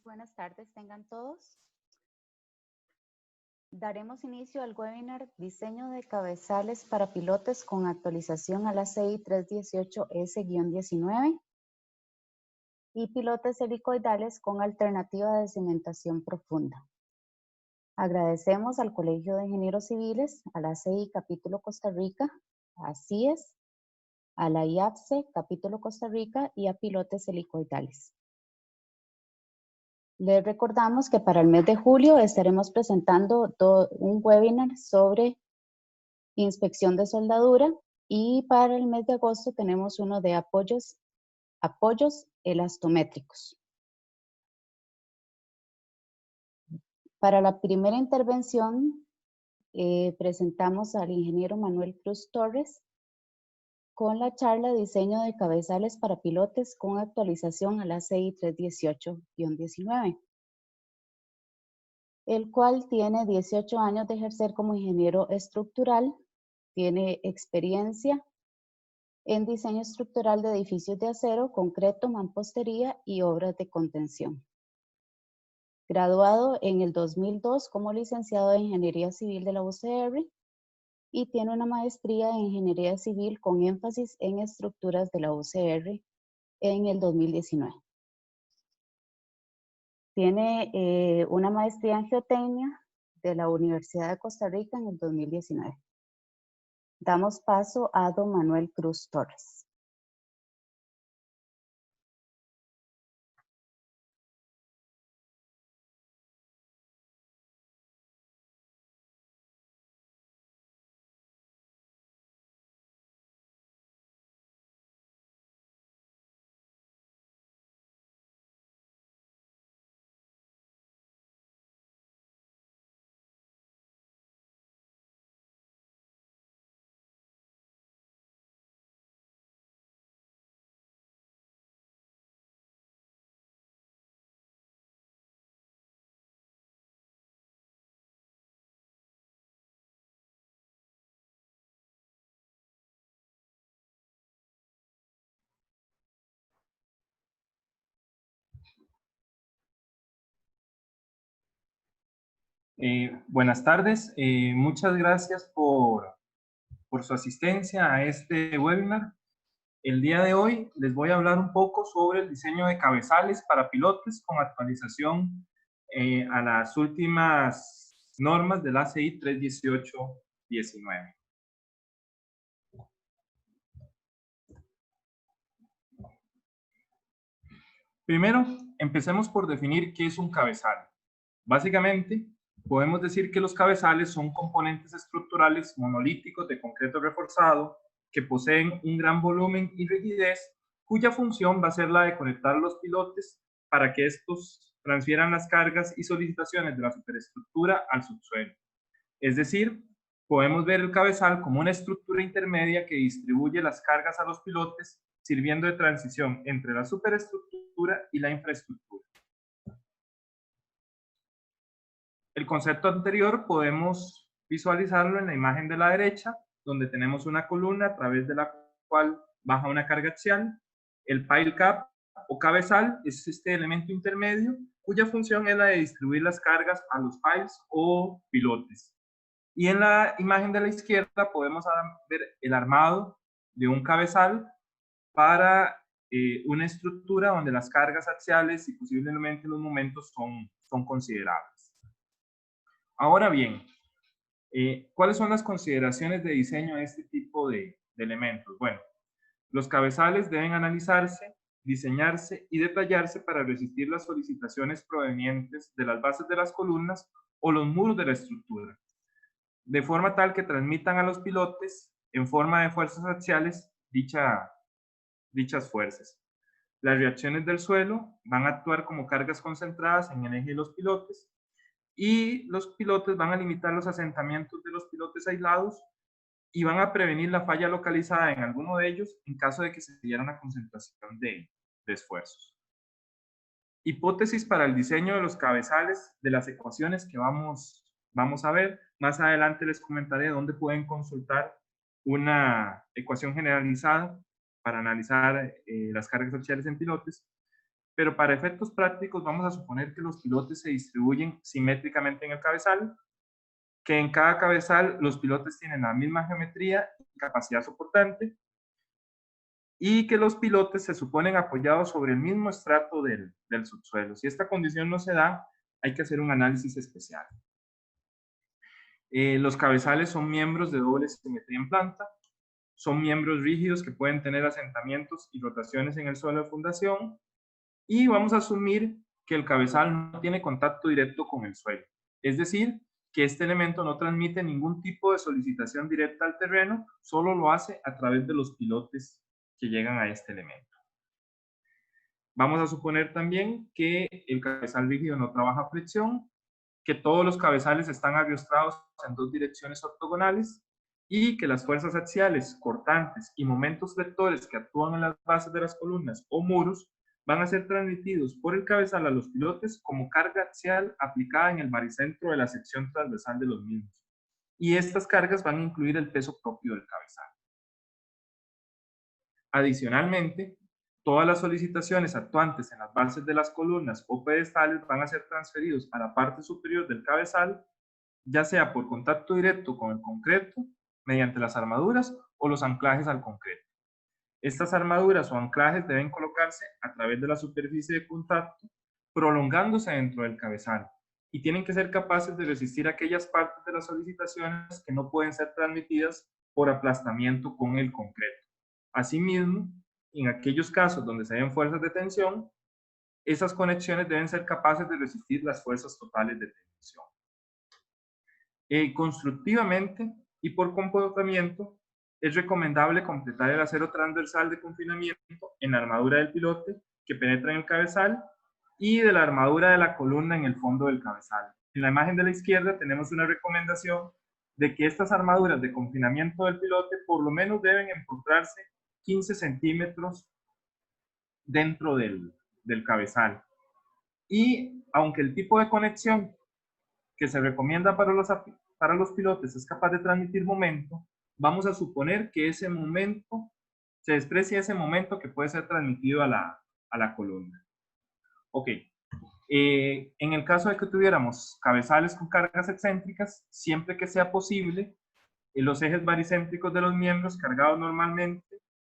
Buenas tardes, tengan todos. Daremos inicio al webinar Diseño de cabezales para pilotes con actualización a la CI 318S-19 y pilotes helicoidales con alternativa de cimentación profunda. Agradecemos al Colegio de Ingenieros Civiles, a la CI Capítulo Costa Rica, a CIES, a la IAPSE Capítulo Costa Rica y a pilotes helicoidales. Les recordamos que para el mes de julio estaremos presentando un webinar sobre inspección de soldadura y para el mes de agosto tenemos uno de apoyos elastométricos. Para la primera intervención presentamos al ingeniero Manuel Cruz Torres con la charla Diseño de cabezales para pilotes con actualización a la CI 318-19. El cual tiene 18 años de ejercer como ingeniero estructural, tiene experiencia en diseño estructural de edificios de acero, concreto, mampostería y obras de contención. Graduado en el 2002 como licenciado de Ingeniería Civil de la UCR y tiene una maestría en Ingeniería Civil con énfasis en estructuras de la UCR en el 2019. Tiene una maestría en geotecnia de la Universidad de Costa Rica en el 2019. Damos paso a don Manuel Cruz Torres. Buenas tardes, muchas gracias por su asistencia a este webinar. El día de hoy les voy a hablar un poco sobre el diseño de cabezales para pilotes con actualización a las últimas normas del ACI 318-19. Primero, empecemos por definir qué es un cabezal. Básicamente, podemos decir que los cabezales son componentes estructurales monolíticos de concreto reforzado que poseen un gran volumen y rigidez, cuya función va a ser la de conectar los pilotes para que estos transfieran las cargas y solicitaciones de la superestructura al subsuelo. Es decir, podemos ver el cabezal como una estructura intermedia que distribuye las cargas a los pilotes, sirviendo de transición entre la superestructura y la infraestructura. El concepto anterior podemos visualizarlo en la imagen de la derecha, donde tenemos una columna a través de la cual baja una carga axial. El pile cap o cabezal es este elemento intermedio, cuya función es la de distribuir las cargas a los piles o pilotes. Y en la imagen de la izquierda podemos ver el armado de un cabezal para una estructura donde las cargas axiales y posiblemente los momentos son considerables. Ahora bien, ¿cuáles son las consideraciones de diseño de este tipo de elementos? Bueno, los cabezales deben analizarse, diseñarse y detallarse para resistir las solicitaciones provenientes de las bases de las columnas o los muros de la estructura, de forma tal que transmitan a los pilotes en forma de fuerzas axiales dichas fuerzas. Las reacciones del suelo van a actuar como cargas concentradas en el eje de los pilotes y los pilotes van a limitar los asentamientos de los pilotes aislados y van a prevenir la falla localizada en alguno de ellos en caso de que se diera una concentración de esfuerzos. Hipótesis para el diseño de los cabezales de las ecuaciones que vamos a ver. Más adelante les comentaré dónde pueden consultar una ecuación generalizada para analizar las cargas axiales en pilotes. pero para efectos prácticos vamos a suponer que los pilotes se distribuyen simétricamente en el cabezal, que en cada cabezal los pilotes tienen la misma geometría y capacidad soportante, y que los pilotes se suponen apoyados sobre el mismo estrato del subsuelo. Si esta condición no se da, hay que hacer un análisis especial. Los cabezales son miembros de doble simetría en planta, son miembros rígidos que pueden tener asentamientos y rotaciones en el suelo de fundación, y vamos a asumir que el cabezal no tiene contacto directo con el suelo. Es decir, que este elemento no transmite ningún tipo de solicitación directa al terreno, solo lo hace a través de los pilotes que llegan a este elemento. Vamos a suponer también que el cabezal rígido no trabaja a fricción, que todos los cabezales están ariostrados en dos direcciones ortogonales y que las fuerzas axiales, cortantes y momentos vectores que actúan en las bases de las columnas o muros van a ser transmitidos por el cabezal a los pilotes como carga axial aplicada en el baricentro de la sección transversal de los mismos. Y estas cargas van a incluir el peso propio del cabezal. Adicionalmente, todas las solicitaciones actuantes en las bases de las columnas o pedestales van a ser transferidos a la parte superior del cabezal, ya sea por contacto directo con el concreto, mediante las armaduras o los anclajes al concreto. Estas armaduras o anclajes deben colocarse a través de la superficie de contacto, prolongándose dentro del cabezal, y tienen que ser capaces de resistir aquellas partes de las solicitaciones que no pueden ser transmitidas por aplastamiento con el concreto. Asimismo, en aquellos casos donde se den fuerzas de tensión, esas conexiones deben ser capaces de resistir las fuerzas totales de tensión. Constructivamente y por comportamiento, es recomendable completar el acero transversal de confinamiento en la armadura del pilote que penetra en el cabezal y de la armadura de la columna en el fondo del cabezal. En la imagen de la izquierda tenemos una recomendación de que estas armaduras de confinamiento del pilote por lo menos deben encontrarse 15 centímetros dentro del cabezal. Y aunque el tipo de conexión que se recomienda para los pilotes es capaz de transmitir momento, vamos a suponer que ese momento, se desprecia ese momento que puede ser transmitido a la columna. Ok. En el caso de que tuviéramos cabezales con cargas excéntricas, siempre que sea posible, los ejes baricéntricos de los miembros cargados normalmente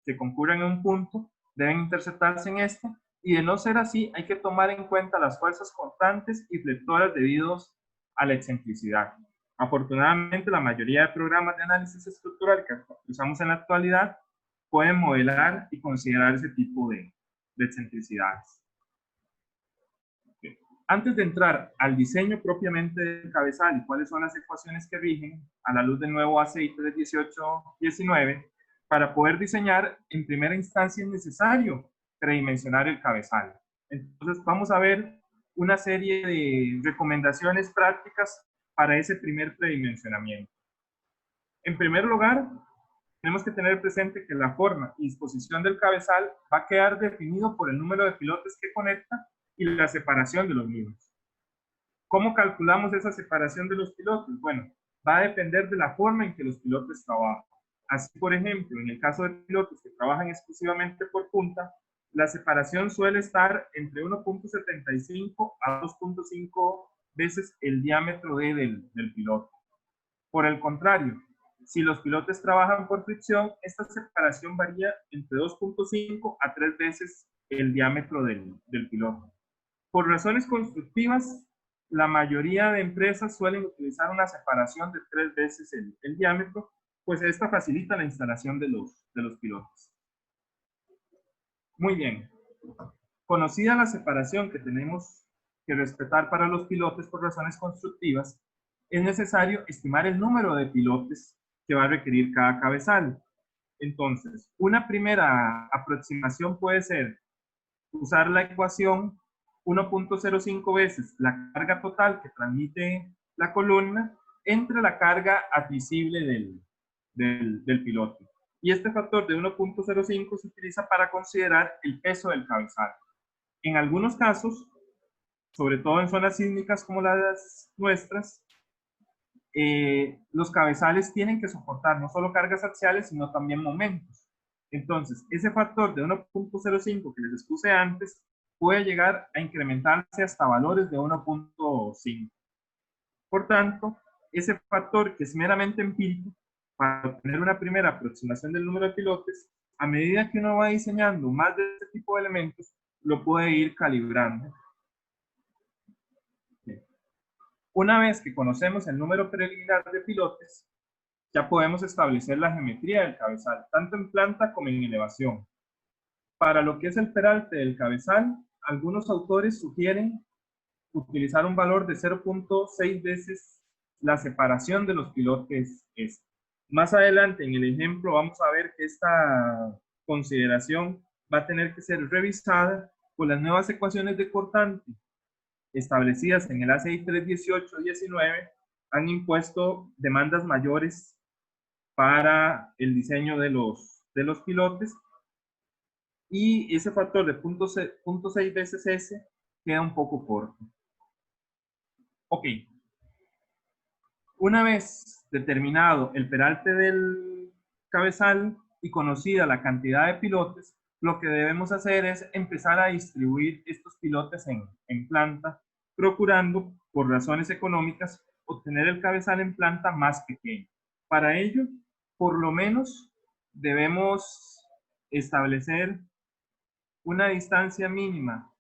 que concurran en un punto deben interceptarse en este, y de no ser así hay que tomar en cuenta las fuerzas cortantes y flectoras debidos a la excentricidad. Afortunadamente, la mayoría de programas de análisis estructural que usamos en la actualidad pueden modelar y considerar ese tipo de excentricidades. Antes de entrar al diseño propiamente del cabezal y cuáles son las ecuaciones que rigen a la luz del nuevo ACI 31819, para poder diseñar, en primera instancia es necesario predimensionar el cabezal. Entonces vamos a ver una serie de recomendaciones prácticas para ese primer predimensionamiento. En primer lugar, tenemos que tener presente que la forma y disposición del cabezal va a quedar definido por el número de pilotes que conecta y la separación de los mismos. ¿Cómo calculamos esa separación de los pilotes? Bueno, va a depender de la forma en que los pilotes trabajan. Así, por ejemplo, en el caso de pilotos que trabajan exclusivamente por punta, la separación suele estar entre 1.75 a 2.5 veces el diámetro del piloto. Por el contrario, si los pilotes trabajan por fricción, esta separación varía entre 2.5 a 3 veces el diámetro del piloto. Por razones constructivas, la mayoría de empresas suelen utilizar una separación de 3 veces el diámetro, pues esta facilita la instalación de los pilotos. Muy bien. Conocida la separación que tenemos que respetar para los pilotes por razones constructivas, es necesario estimar el número de pilotes que va a requerir cada cabezal. Entonces, una primera aproximación puede ser usar la ecuación 1.05 veces la carga total que transmite la columna entre la carga admisible del piloto. Y este factor de 1.05 se utiliza para considerar el peso del cabezal. En algunos casos, sobre todo en zonas sísmicas como las nuestras, los cabezales tienen que soportar no solo cargas axiales, sino también momentos. Entonces, ese factor de 1.05 que les expuse antes puede llegar a incrementarse hasta valores de 1.5. Por tanto, ese factor que es meramente empírico, para obtener una primera aproximación del número de pilotes, a medida que uno va diseñando más de este tipo de elementos, lo puede ir calibrando. Una vez que conocemos el número preliminar de pilotes, ya podemos establecer la geometría del cabezal, tanto en planta como en elevación. Para lo que es el peralte del cabezal, algunos autores sugieren utilizar un valor de 0.6 veces la separación de los pilotes. Más adelante en el ejemplo vamos a ver que esta consideración va a tener que ser revisada por las nuevas ecuaciones de cortante establecidas en el ACI 318-19 han impuesto demandas mayores para el diseño de los pilotes, y ese factor de 0.6 veces S queda un poco corto. Ok. Una vez determinado el peralte del cabezal y conocida la cantidad de pilotes, lo que debemos hacer es empezar a distribuir estos pilotes en planta, procurando, por razones económicas, obtener el cabezal en planta más pequeño. Para ello, por lo menos, debemos establecer una distancia mínima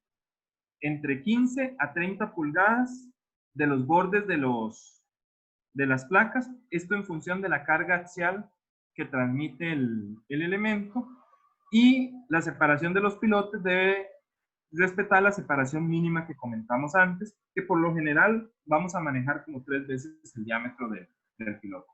entre 15 a 30 pulgadas de los bordes de las placas, esto en función de la carga axial que transmite el elemento, y la separación de los pilotes debe respetar la separación mínima que comentamos antes, que por lo general vamos a manejar como 3 veces el diámetro del pilote.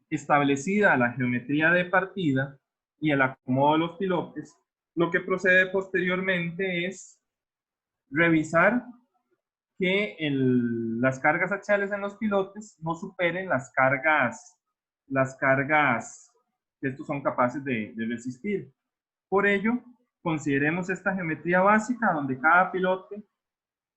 Establecida la geometría de partida y el acomodo de los pilotes, lo que procede posteriormente es revisar que las cargas axiales en los pilotes no superen las cargas que estos son capaces de resistir. Por ello, consideremos esta geometría básica donde cada pilote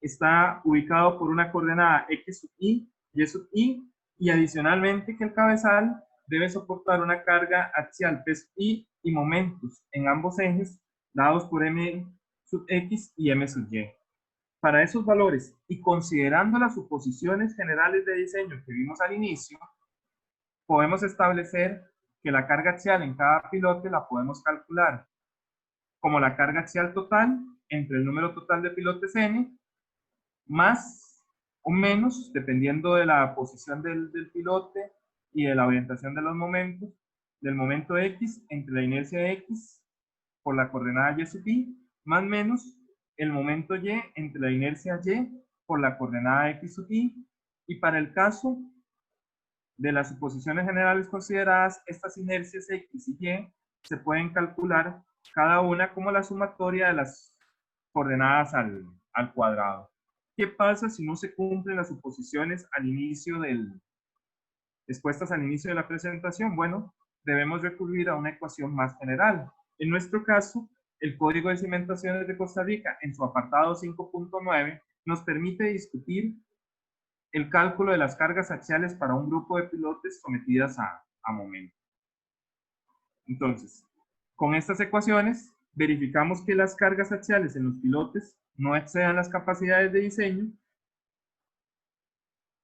está ubicado por una coordenada X sub I, Y sub I, y adicionalmente que el cabezal debe soportar una carga axial P sub I y momentos en ambos ejes dados por M sub X y M sub Y. Para esos valores y considerando las suposiciones generales de diseño que vimos al inicio, podemos establecer que la carga axial en cada pilote la podemos calcular como la carga axial total entre el número total de pilotes n, más o menos, dependiendo de la posición del pilote y de la orientación de los momentos, del momento x entre la inercia x por la coordenada y sub i, más o menos el momento y entre la inercia y por la coordenada x sub i, y para el caso de las suposiciones generales consideradas, estas inercias x y y se pueden calcular cada una como la sumatoria de las coordenadas al cuadrado. ¿Qué pasa si no se cumplen las suposiciones al inicio expuestas al inicio de la presentación? Bueno, debemos recurrir a una ecuación más general. En nuestro caso, el Código de Cimentaciones de Costa Rica, en su apartado 5.9, nos permite discutir el cálculo de las cargas axiales para un grupo de pilotes sometidas a momento. Entonces, con estas ecuaciones, verificamos que las cargas axiales en los pilotes no excedan las capacidades de diseño.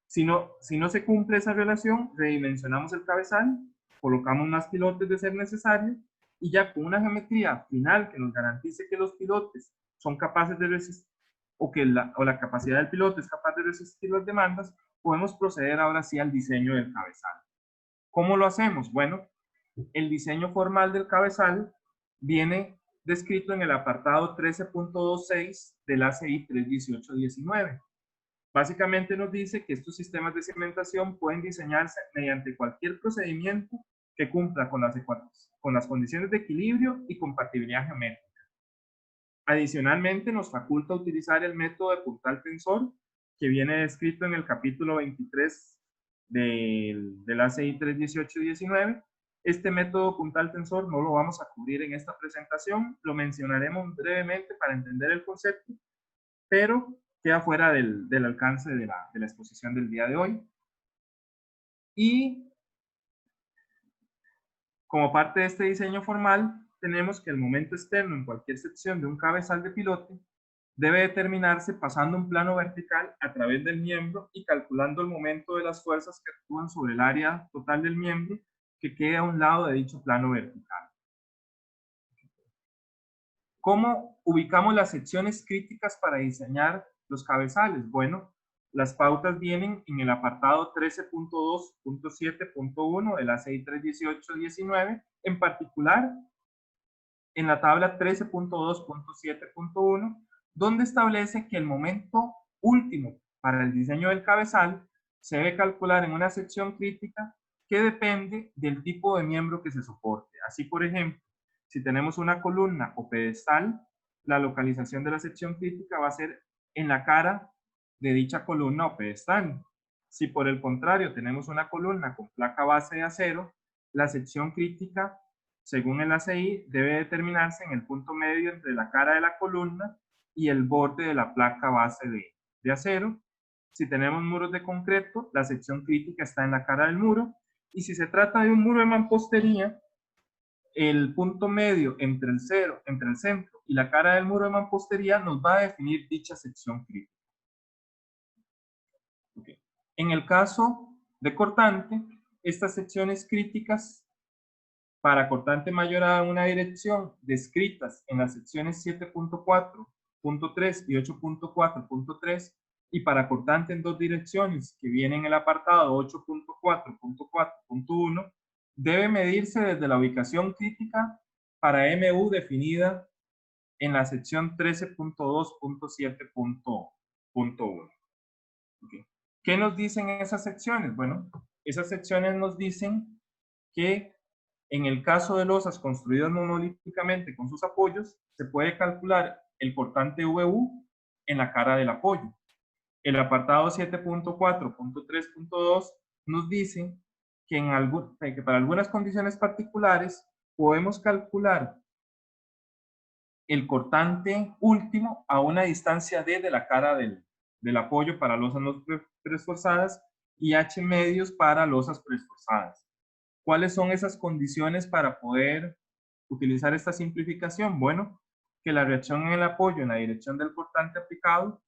Si no se cumple esa relación, redimensionamos el cabezal, colocamos más pilotes de ser necesario, y ya con una geometría final que nos garantice que los pilotes son capaces de resistir, o la capacidad del piloto es capaz de resistir las demandas, podemos proceder ahora sí al diseño del cabezal. ¿Cómo lo hacemos? Bueno, el diseño formal del cabezal viene descrito en el apartado 13.26 del ACI 318-19. Básicamente nos dice que estos sistemas de cimentación pueden diseñarse mediante cualquier procedimiento que cumpla con las condiciones de equilibrio y compatibilidad geométrica. Adicionalmente, nos faculta utilizar el método de puntal tensor que viene descrito en el capítulo 23 del ACI 318-19. Este método puntal tensor no lo vamos a cubrir en esta presentación, lo mencionaremos brevemente para entender el concepto, pero queda fuera del alcance de la exposición del día de hoy. Y como parte de este diseño formal, tenemos que el momento externo en cualquier sección de un cabezal de pilote debe determinarse pasando un plano vertical a través del miembro y calculando el momento de las fuerzas que actúan sobre el área total del miembro que quede a un lado de dicho plano vertical. ¿Cómo ubicamos las secciones críticas para diseñar los cabezales? Bueno, las pautas vienen en el apartado 13.2.7.1 de la ACI 318-19, en particular en la tabla 13.2.7.1, donde establece que el momento último para el diseño del cabezal se debe calcular en una sección crítica que depende del tipo de miembro que se soporte. Así, por ejemplo, si tenemos una columna o pedestal, la localización de la sección crítica va a ser en la cara de dicha columna o pedestal. Si por el contrario tenemos una columna con placa base de acero, la sección crítica, según el ACI, debe determinarse en el punto medio entre la cara de la columna y el borde de la placa base de acero. Si tenemos muros de concreto, la sección crítica está en la cara del muro. Y si se trata de un muro de mampostería, el punto medio entre el centro y la cara del muro de mampostería nos va a definir dicha sección crítica. Okay. En el caso de cortante, estas secciones críticas para cortante mayorada en una dirección descritas en las secciones 7.4.3 y 8.4.3 y para cortante en dos direcciones que viene en el apartado 8.4.4.1 debe medirse desde la ubicación crítica para MU definida en la sección 13.2.7.1. Okay. ¿Qué nos dicen esas secciones? Bueno, esas secciones nos dicen que en el caso de losas construidas monolíticamente con sus apoyos, se puede calcular el cortante VU en la cara del apoyo. El apartado 7.4.3.2 nos dice que para algunas condiciones particulares podemos calcular el cortante último a una distancia D de la cara del apoyo para losas no preesforzadas y H medios para losas preesforzadas. ¿Cuáles son esas condiciones para poder utilizar esta simplificación? Bueno, que la reacción en el apoyo en la dirección del cortante aplicado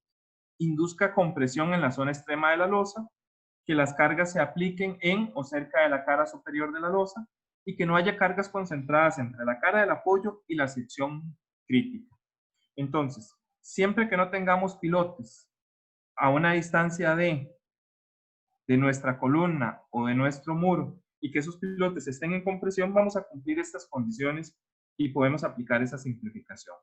induzca compresión en la zona extrema de la losa, que las cargas se apliquen en o cerca de la cara superior de la losa y que no haya cargas concentradas entre la cara del apoyo y la sección crítica. Entonces, siempre que no tengamos pilotes a una distancia de nuestra columna o de nuestro muro y que esos pilotes estén en compresión, vamos a cumplir estas condiciones y podemos aplicar esa simplificación.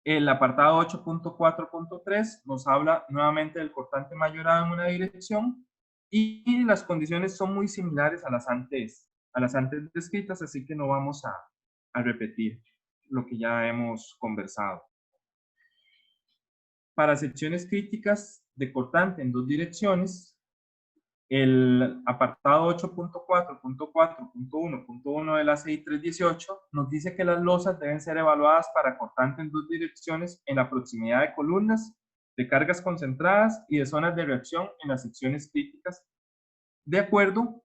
El apartado 8.4.3 nos habla nuevamente del cortante mayorado en una dirección y las condiciones son muy similares a las antes descritas, así que no vamos a repetir lo que ya hemos conversado. Para secciones críticas de cortante en dos direcciones, el apartado 8.4.4.1.1 de la ACI 318 nos dice que las losas deben ser evaluadas para cortante en dos direcciones en la proximidad de columnas, de cargas concentradas y de zonas de reacción en las secciones críticas, de acuerdo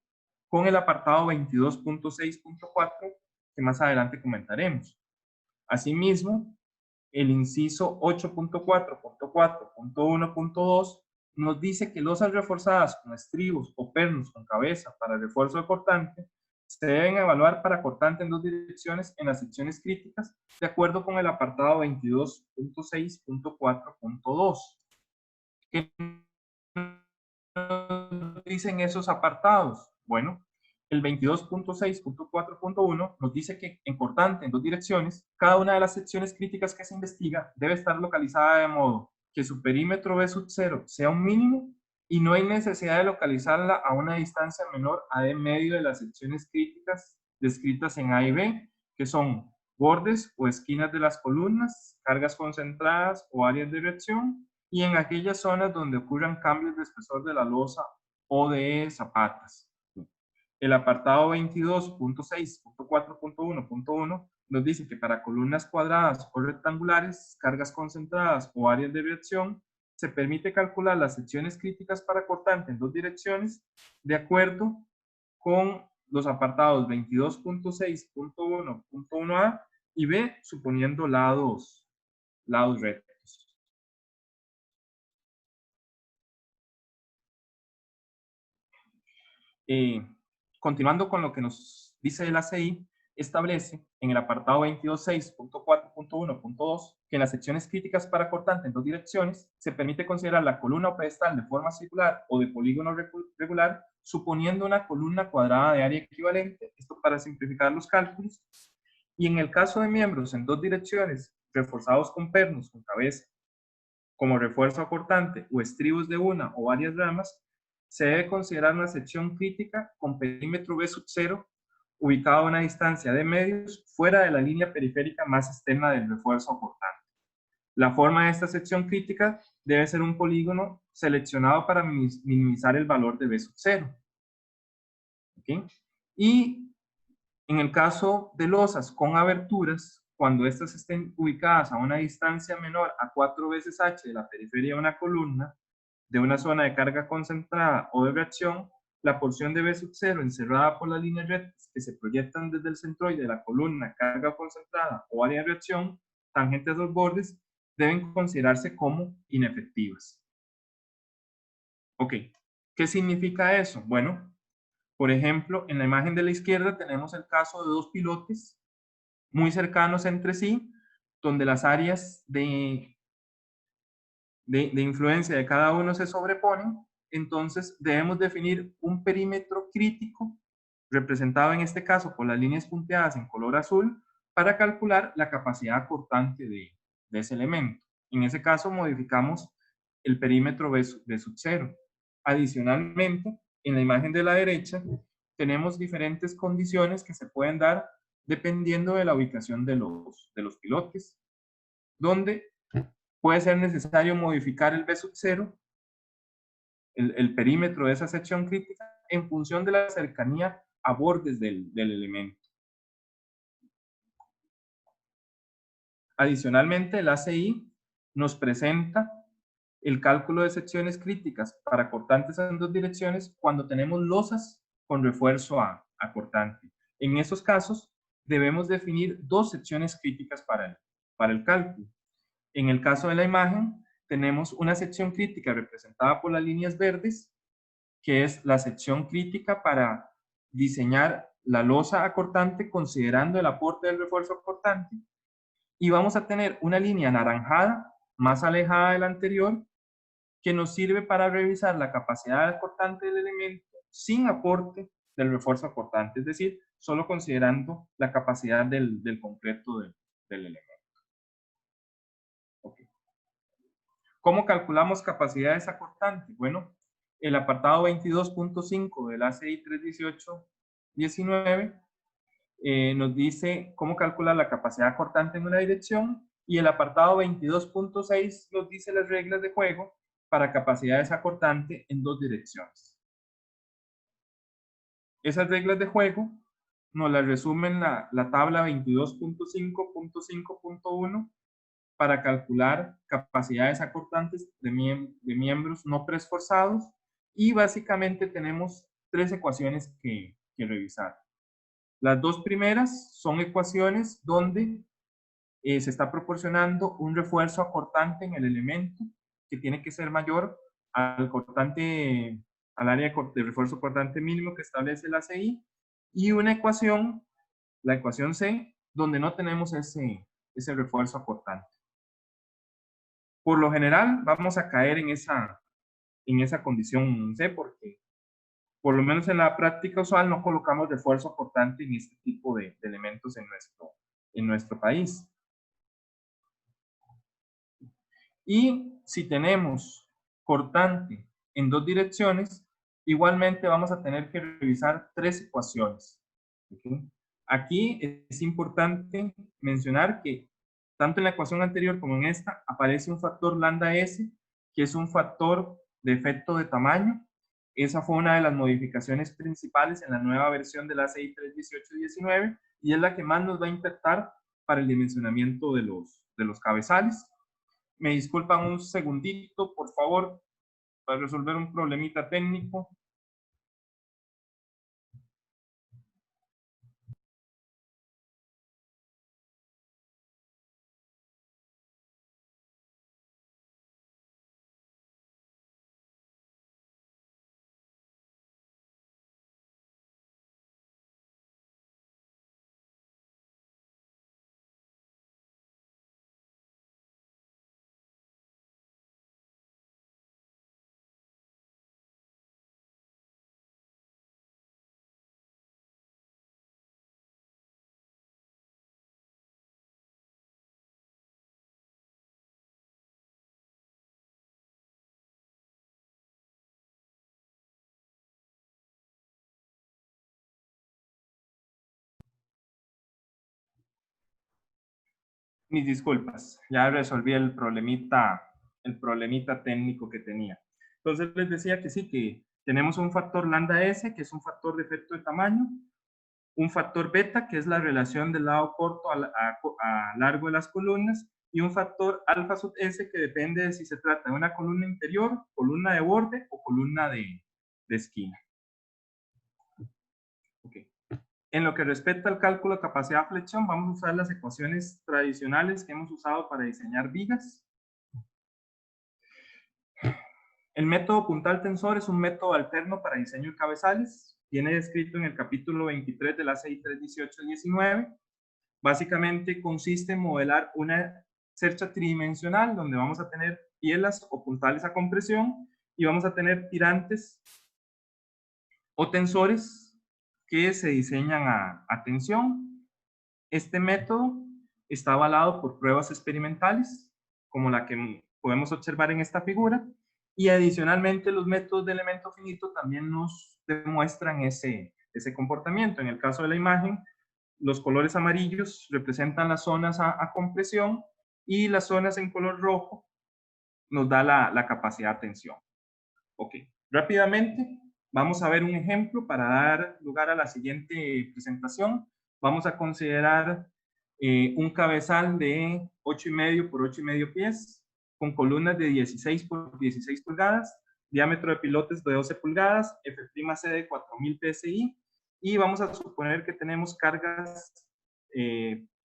con el apartado 22.6.4 que más adelante comentaremos. Asimismo, el inciso 8.4.4.1.2 nos dice que losas reforzadas con estribos o pernos con cabeza para refuerzo de cortante se deben evaluar para cortante en dos direcciones en las secciones críticas, de acuerdo con el apartado 22.6.4.2. ¿Qué nos dicen esos apartados? Bueno, el 22.6.4.1 nos dice que en cortante en dos direcciones, cada una de las secciones críticas que se investiga debe estar localizada de modo que su perímetro B sub 0 sea un mínimo y no hay necesidad de localizarla a una distancia menor a D medio de las secciones críticas descritas en A y B, que son bordes o esquinas de las columnas, cargas concentradas o áreas de reacción, y en aquellas zonas donde ocurran cambios de espesor de la losa o de zapatas. El apartado 22.6.4.1.1 nos dice que para columnas cuadradas o rectangulares, cargas concentradas o áreas de reacción, se permite calcular las secciones críticas para cortante en dos direcciones de acuerdo con los apartados 22.6.1.1a y b, suponiendo lados rectos. Continuando con lo que nos dice el ACI, establece en el apartado 22.6.4.1.2 que en las secciones críticas para cortante en dos direcciones se permite considerar la columna o pedestal de forma circular o de polígono regular, suponiendo una columna cuadrada de área equivalente, esto para simplificar los cálculos, y en el caso de miembros en dos direcciones reforzados con pernos con cabeza como refuerzo cortante o estribos de una o varias ramas, se debe considerar una sección crítica con perímetro B sub 0 ubicado a una distancia de medios fuera de la línea periférica más externa del refuerzo cortante. La forma de esta sección crítica debe ser un polígono seleccionado para minimizar el valor de B sub 0. ¿Okay? Y en el caso de losas con aberturas, cuando estas estén ubicadas a una distancia menor a 4 veces h de la periferia de una columna, de una zona de carga concentrada o de reacción, la porción de B sub 0 encerrada por las líneas rectas que se proyectan desde el centroide de la columna, carga concentrada o área de reacción, tangentes a los bordes, deben considerarse como inefectivas. Ok, ¿qué significa eso? Bueno, por ejemplo, en la imagen de la izquierda tenemos el caso de dos pilotes muy cercanos entre sí, donde las áreas de influencia de cada uno se sobreponen. Entonces debemos definir un perímetro crítico, representado en este caso por las líneas punteadas en color azul, para calcular la capacidad cortante de ese elemento. En ese caso modificamos el perímetro B sub 0. Adicionalmente, en la imagen de la derecha, tenemos diferentes condiciones que se pueden dar dependiendo de la ubicación de los pilotes, donde puede ser necesario modificar el B sub 0, el perímetro de esa sección crítica, en función de la cercanía a bordes del elemento. Adicionalmente, el ACI nos presenta el cálculo de secciones críticas para cortantes en dos direcciones cuando tenemos losas con refuerzo a cortante. En esos casos, debemos definir dos secciones críticas para el cálculo. En el caso de la imagen, tenemos una sección crítica representada por las líneas verdes, que es la sección crítica para diseñar la losa acortante considerando el aporte del refuerzo acortante. Y vamos a tener una línea anaranjada, más alejada de la anterior, que nos sirve para revisar la capacidad acortante del elemento sin aporte del refuerzo acortante, es decir, solo considerando la capacidad del concreto del elemento. Okay. ¿Cómo calculamos capacidades acortantes? Bueno, el apartado 22.5 del ACI 318-19 nos dice cómo calcular la capacidad acortante en una dirección, y el apartado 22.6 nos dice las reglas de juego para capacidades acortantes en dos direcciones. Esas reglas de juego nos las resumen la tabla 22.5.5.1 para calcular capacidades acortantes de miembros no preesforzados, y básicamente tenemos tres ecuaciones que revisar. Las dos primeras son ecuaciones donde se está proporcionando un refuerzo acortante en el elemento que tiene que ser mayor al área de refuerzo cortante mínimo que establece la ACI, y una ecuación, la ecuación C, donde no tenemos ese refuerzo acortante. Por lo general vamos a caer en esa condición C, porque por lo menos en la práctica usual no colocamos refuerzo acortante en este tipo de elementos en nuestro país. Y si tenemos cortante en dos direcciones, igualmente vamos a tener que revisar tres ecuaciones. ¿Okay? Aquí es importante mencionar que tanto en la ecuación anterior como en esta aparece un factor lambda S, que es un factor de efecto de tamaño. Esa fue una de las modificaciones principales en la nueva versión del ACI 318-19 y es la que más nos va a impactar para el dimensionamiento de los cabezales. Me disculpan un segundito, por favor, para resolver un problemita técnico. Mis disculpas, ya resolví el problemita técnico que tenía. Entonces les decía que sí, que tenemos un factor lambda S, que es un factor de efecto de tamaño, un factor beta, que es la relación del lado corto a largo de las columnas, y un factor alfa sub S, que depende de si se trata de una columna interior, columna de borde o columna de esquina. Okay. En lo que respecta al cálculo de capacidad de flexión, vamos a usar las ecuaciones tradicionales que hemos usado para diseñar vigas. El método puntal tensor es un método alterno para diseño de cabezales. Viene descrito en el capítulo 23 de la CI 318-19. Básicamente consiste en modelar una cercha tridimensional donde vamos a tener bielas o puntales a compresión y vamos a tener tirantes o tensores que se diseñan a tensión. Este método está avalado por pruebas experimentales, como la que podemos observar en esta figura, y adicionalmente los métodos de elemento finito también nos demuestran ese comportamiento. En el caso de la imagen, los colores amarillos representan las zonas a compresión y las zonas en color rojo nos da la capacidad de tensión. Ok, rápidamente vamos a ver un ejemplo para dar lugar a la siguiente presentación. Vamos a considerar un cabezal de 8,5 por 8,5 pies, con columnas de 16 por 16 pulgadas, diámetro de pilotes de 12 pulgadas, F'C de 4000 PSI, y vamos a suponer que tenemos cargas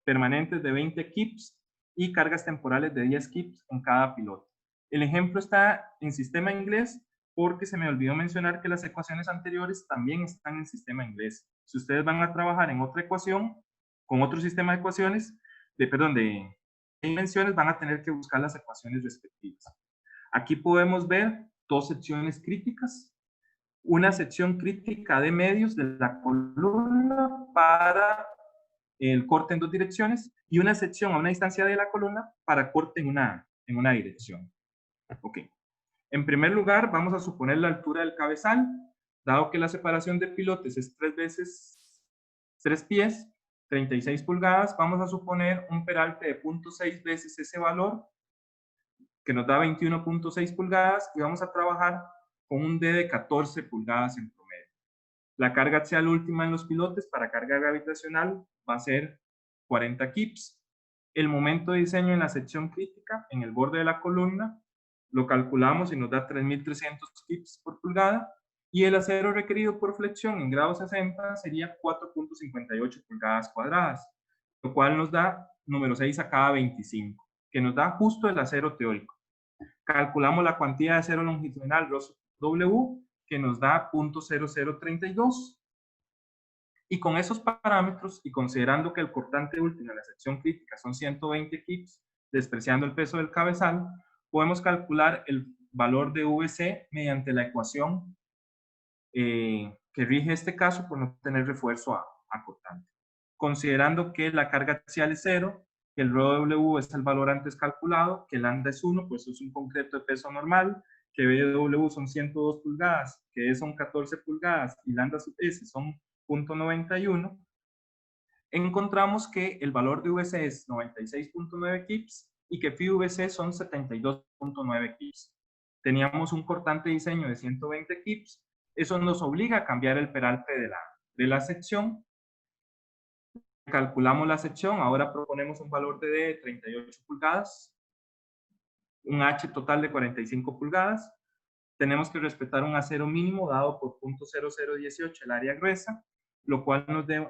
permanentes de 20 kips y cargas temporales de 10 kips en cada pilote. El ejemplo está en sistema inglés porque se me olvidó mencionar que las ecuaciones anteriores también están en sistema inglés. Si ustedes van a trabajar en otra ecuación, con otro sistema de ecuaciones, de dimensiones, van a tener que buscar las ecuaciones respectivas. Aquí podemos ver dos secciones críticas. Una sección crítica de medios de la columna para el corte en dos direcciones y una sección a una distancia de la columna para corte en una dirección. Ok. En primer lugar, vamos a suponer la altura del cabezal. Dado que la separación de pilotes es 3 veces 3 pies, 36 pulgadas, vamos a suponer un peralte de 0.6 veces ese valor, que nos da 21.6 pulgadas, y vamos a trabajar con un D de 14 pulgadas en promedio. La carga axial última en los pilotes para carga gravitacional va a ser 40 kips. El momento de diseño en la sección crítica, en el borde de la columna, lo calculamos y nos da 3.300 kips por pulgada, y el acero requerido por flexión en grado 60 sería 4.58 pulgadas cuadradas, lo cual nos da número 6 a cada 25, que nos da justo el acero teórico. Calculamos la cuantía de acero longitudinal W, que nos da 0.0032, y con esos parámetros, y considerando que el cortante último en la sección crítica son 120 kips, despreciando el peso del cabezal, podemos calcular el valor de VC mediante la ecuación que rige este caso por no tener refuerzo a cortante. Considerando que la carga axial es 0, que el ρW es el valor antes calculado, que lambda es 1, pues es un concreto de peso normal, que BW son 102 pulgadas, que E son 14 pulgadas y lambda sub S son 0.91, encontramos que el valor de VC es 96.9 kips y que phi VC son 72.9 kips. Teníamos un cortante diseño de 120 kips, eso nos obliga a cambiar el peralte de la sección. Calculamos la sección, ahora proponemos un valor de D de 38 pulgadas, un H total de 45 pulgadas, tenemos que respetar un acero mínimo dado por 0.0018 el área gruesa, lo cual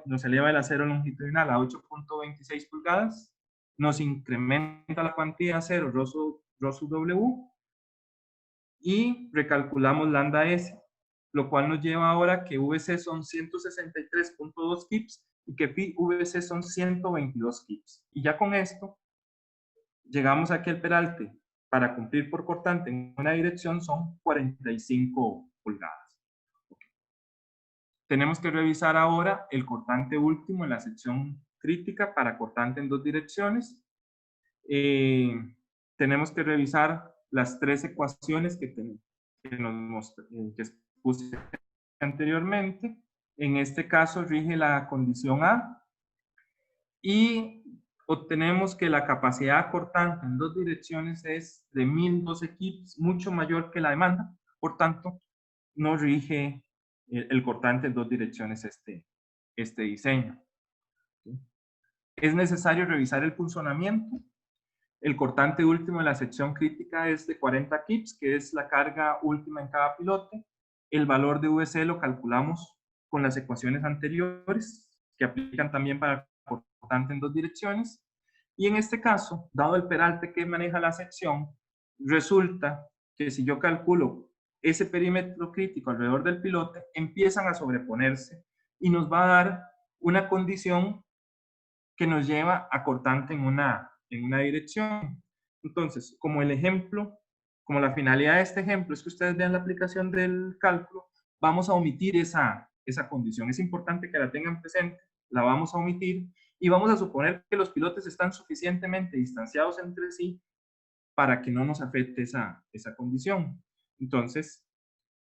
nos eleva el acero longitudinal a 8.26 pulgadas, nos incrementa la cuantía de acero ρ sub W y recalculamos lambda S, lo cual nos lleva ahora que VC son 163.2 kips y que phi VC son 122 kips. Y ya con esto llegamos a que el peralte para cumplir por cortante en una dirección son 45 pulgadas. Tenemos que revisar ahora el cortante último en la sección crítica para cortante en dos direcciones. Tenemos que revisar las tres ecuaciones que expuse anteriormente. En este caso rige la condición A y obtenemos que la capacidad cortante en 2 direcciones es de 1012 kips, mucho mayor que la demanda. Por tanto, no rige el cortante en 2 direcciones este diseño. Es necesario revisar el funcionamiento. El cortante último de la sección crítica es de 40 kips, que es la carga última en cada pilote. El valor de VC lo calculamos con las ecuaciones anteriores, que aplican también para el cortante en 2 direcciones. Y en este caso, dado el peralte que maneja la sección, resulta que si yo calculo ese perímetro crítico alrededor del pilote, empiezan a sobreponerse y nos va a dar una condición que nos lleva a cortante en una dirección. Entonces, como el ejemplo, como la finalidad de este ejemplo es que ustedes vean la aplicación del cálculo, vamos a omitir esa condición. Es importante que la tengan presente, la vamos a omitir y vamos a suponer que los pilotes están suficientemente distanciados entre sí para que no nos afecte esa condición. Entonces,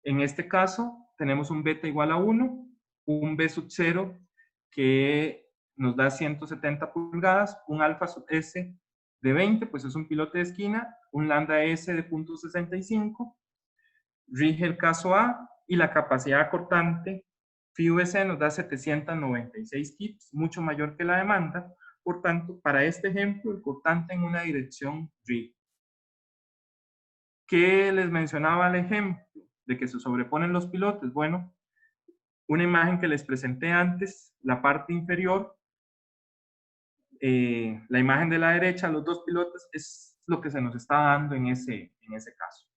en este caso, tenemos un beta igual a 1, un B sub 0 que nos da 170 pulgadas, un alfa sub S de 20, pues es un pilote de esquina, un lambda S de 0.65, rige el caso A y la capacidad cortante phi VC nos da 796 kips, mucho mayor que la demanda. Por tanto, para este ejemplo, el cortante en una dirección rige. ¿Qué les mencionaba el ejemplo de que se sobreponen los pilotes? Bueno, una imagen que les presenté antes, la parte inferior, la imagen de la derecha, los 2 pilotes, es lo que se nos está dando en ese caso.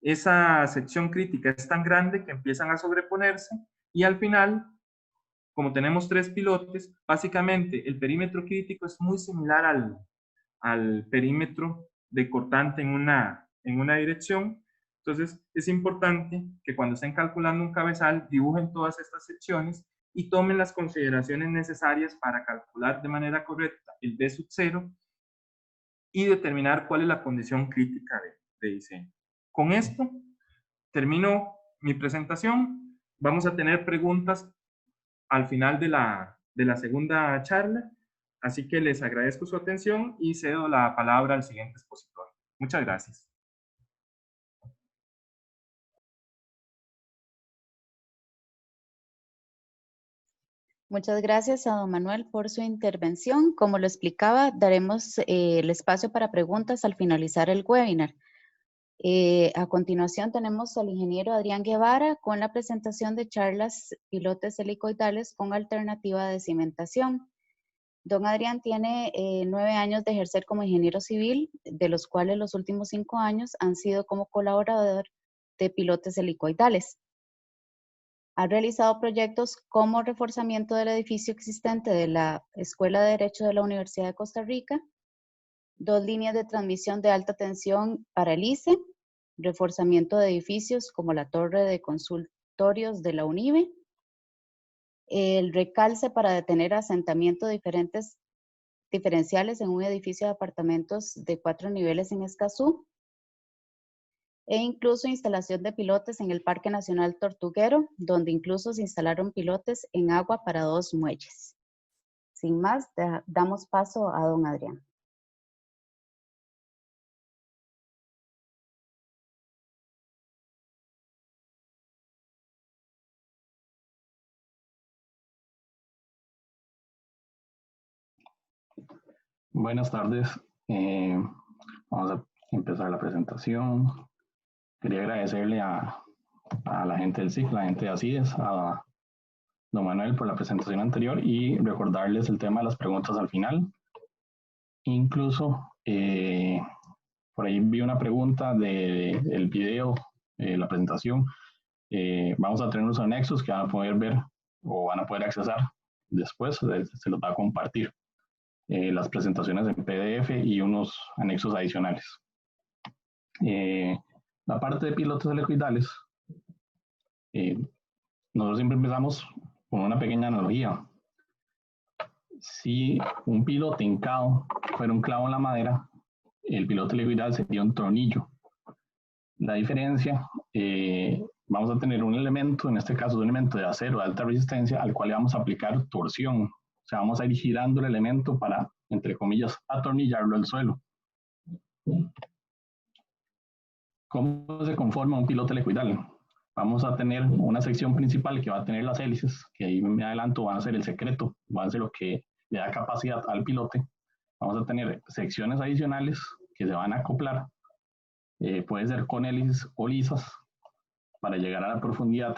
Esa sección crítica es tan grande que empiezan a sobreponerse y al final, como tenemos 3 pilotes, básicamente el perímetro crítico es muy similar al perímetro de cortante en una dirección. Entonces, es importante que cuando estén calculando un cabezal, dibujen todas estas secciones y tomen las consideraciones necesarias para calcular de manera correcta el B sub 0 y determinar cuál es la condición crítica de diseño. Con esto, termino mi presentación. Vamos a tener preguntas al final de la segunda charla. Así que les agradezco su atención y cedo la palabra al siguiente expositor. Muchas gracias. Muchas gracias a don Manuel por su intervención. Como lo explicaba, daremos el espacio para preguntas al finalizar el webinar. A continuación tenemos al ingeniero Adrián Guevara con la presentación de charlas pilotes helicoidales con alternativa de cimentación. Don Adrián tiene 9 años de ejercer como ingeniero civil, de los cuales los últimos 5 años han sido como colaborador de pilotes helicoidales. Ha realizado proyectos como reforzamiento del edificio existente de la Escuela de Derecho de la Universidad de Costa Rica, 2 líneas de transmisión de alta tensión para el ICE, reforzamiento de edificios como la torre de consultorios de la UNIBE, el recalce para detener asentamiento de diferenciales en un edificio de apartamentos de 4 niveles en Escazú, e incluso instalación de pilotes en el Parque Nacional Tortuguero, donde incluso se instalaron pilotes en agua para 2 muelles. Sin más, damos paso a don Adrián. Buenas tardes. Vamos a empezar la presentación. Quería agradecerle a la gente del SIC, la gente de ACIDES, a don Manuel por la presentación anterior y recordarles el tema de las preguntas al final. Incluso por ahí vi una pregunta del video, la presentación. Vamos a tener unos anexos que van a poder ver o van a poder accesar después, se los va a compartir. Las presentaciones en PDF y unos anexos adicionales. La parte de pilotos helicoidales, nosotros siempre empezamos con una pequeña analogía. Si un pilote hincado fuera un clavo en la madera, el piloto helicoidal sería un tornillo. La diferencia, vamos a tener un elemento, en este caso un elemento de acero de alta resistencia, al cual le vamos a aplicar torsión O sea, vamos a ir girando el elemento para, entre comillas, atornillarlo al suelo. ¿Cómo se conforma un pilote helicoidal? Vamos a tener una sección principal que va a tener las hélices, que ahí me adelanto van a ser el secreto, van a ser lo que le da capacidad al pilote. Vamos a tener secciones adicionales que se van a acoplar, puede ser con hélices o lisas, para llegar a la profundidad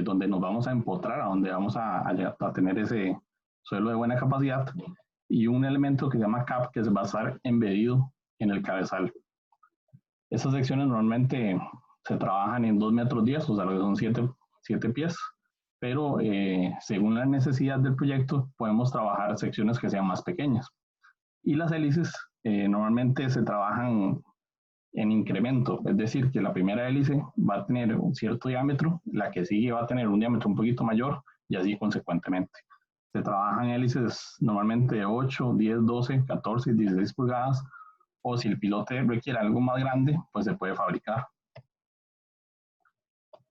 donde nos vamos a empotrar, a donde vamos a tener ese suelo de buena capacidad, y un elemento que se llama cap, que va a estar embedido en el cabezal. Estas secciones normalmente se trabajan en 2,10 metros, o sea, lo que son 7 pies, pero según la necesidad del proyecto podemos trabajar secciones que sean más pequeñas. Y las hélices normalmente se trabajan en incremento, es decir, que la primera hélice va a tener un cierto diámetro, la que sigue va a tener un diámetro un poquito mayor y así consecuentemente. Se trabajan hélices normalmente de 8, 10, 12, 14, 16 pulgadas, o si el pilote requiere algo más grande, pues se puede fabricar.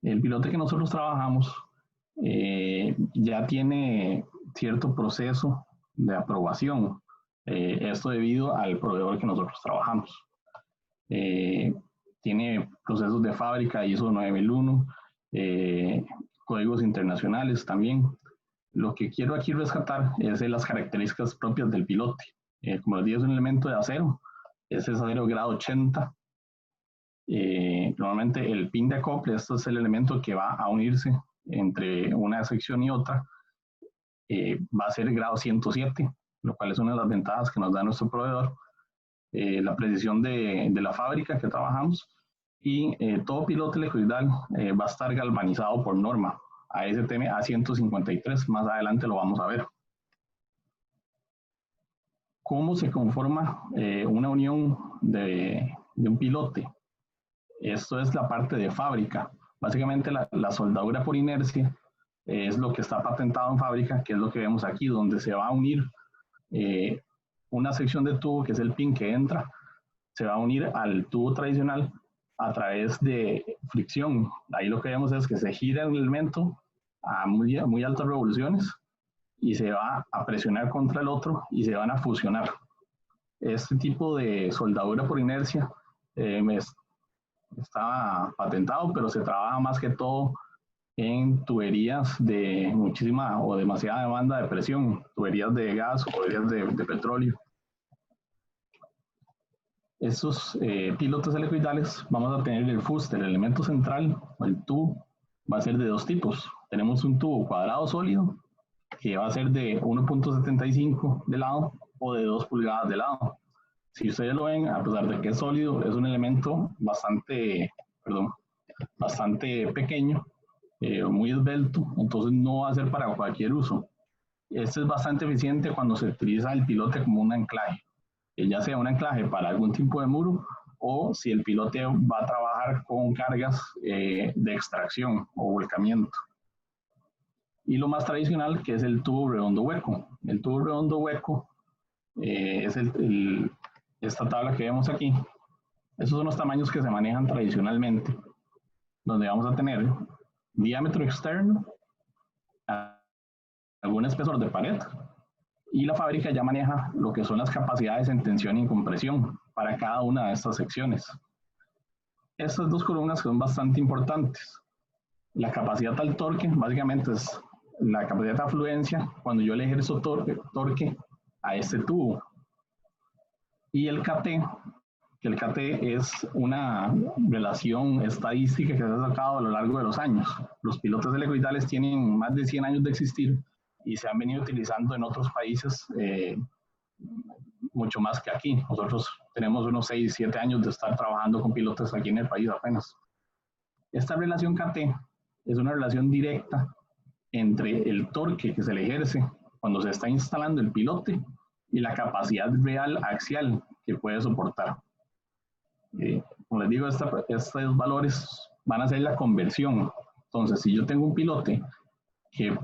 El pilote que nosotros trabajamos ya tiene cierto proceso de aprobación, esto debido al proveedor que nosotros trabajamos. Tiene procesos de fábrica ISO 9001, códigos internacionales también. Lo que quiero aquí rescatar es las características propias del pilote. Como les dije, es un elemento de acero, es acero grado 80. Normalmente el pin de acople, esto es el elemento que va a unirse entre una sección y otra, va a ser grado 107, lo cual es una de las ventajas que nos da nuestro proveedor. La precisión de la fábrica que trabajamos, y todo pilote helicoidal va a estar galvanizado por norma ASTM A153, más adelante lo vamos a ver. ¿Cómo se conforma una unión de un pilote? Esto es la parte de fábrica. Básicamente la soldadura por inercia es lo que está patentado en fábrica, que es lo que vemos aquí, donde se va a unir una sección de tubo, que es el pin que entra, se va a unir al tubo tradicional a través de fricción. Ahí lo que vemos es que se gira el elemento a muy altas revoluciones y se va a presionar contra el otro y se van a fusionar. Este tipo de soldadura por inercia está patentado, pero se trabaja más que todo en tuberías de muchísima o demasiada demanda de presión, tuberías de gas o tuberías de petróleo. Estos pilotes helicoidales vamos a tener el fuste, el elemento central, o el tubo, va a ser de dos tipos. Tenemos un tubo cuadrado sólido, que va a ser de 1.75 de lado o de 2 pulgadas de lado. Si ustedes lo ven, a pesar de que es sólido, es un elemento bastante pequeño, muy esbelto, entonces no va a ser para cualquier uso. Este es bastante eficiente cuando se utiliza el pilote como un anclaje, ya sea un anclaje para algún tipo de muro, o si el pilote va a trabajar con cargas de extracción o volcamiento. Y lo más tradicional, que es el tubo redondo hueco. El tubo redondo hueco es esta tabla que vemos aquí. Esos son los tamaños que se manejan tradicionalmente, donde vamos a tener diámetro externo, algún espesor de pared, y la fábrica ya maneja lo que son las capacidades en tensión y compresión para cada una de estas secciones. Estas dos columnas son bastante importantes. La capacidad al torque básicamente es la capacidad de afluencia cuando yo le ejerzo torque a este tubo. Y el KT, que el KT es una relación estadística que se ha sacado a lo largo de los años. Los pilotes helicoidales tienen más de 100 años de existir y se han venido utilizando en otros países mucho más que aquí. Nosotros tenemos unos 6, 7 años de estar trabajando con pilotos aquí en el país apenas. Esta relación KT es una relación directa entre el torque que se le ejerce cuando se está instalando el pilote y la capacidad real axial que puede soportar. Como les digo, estos valores van a ser la conversión. Entonces, si yo tengo un pilote que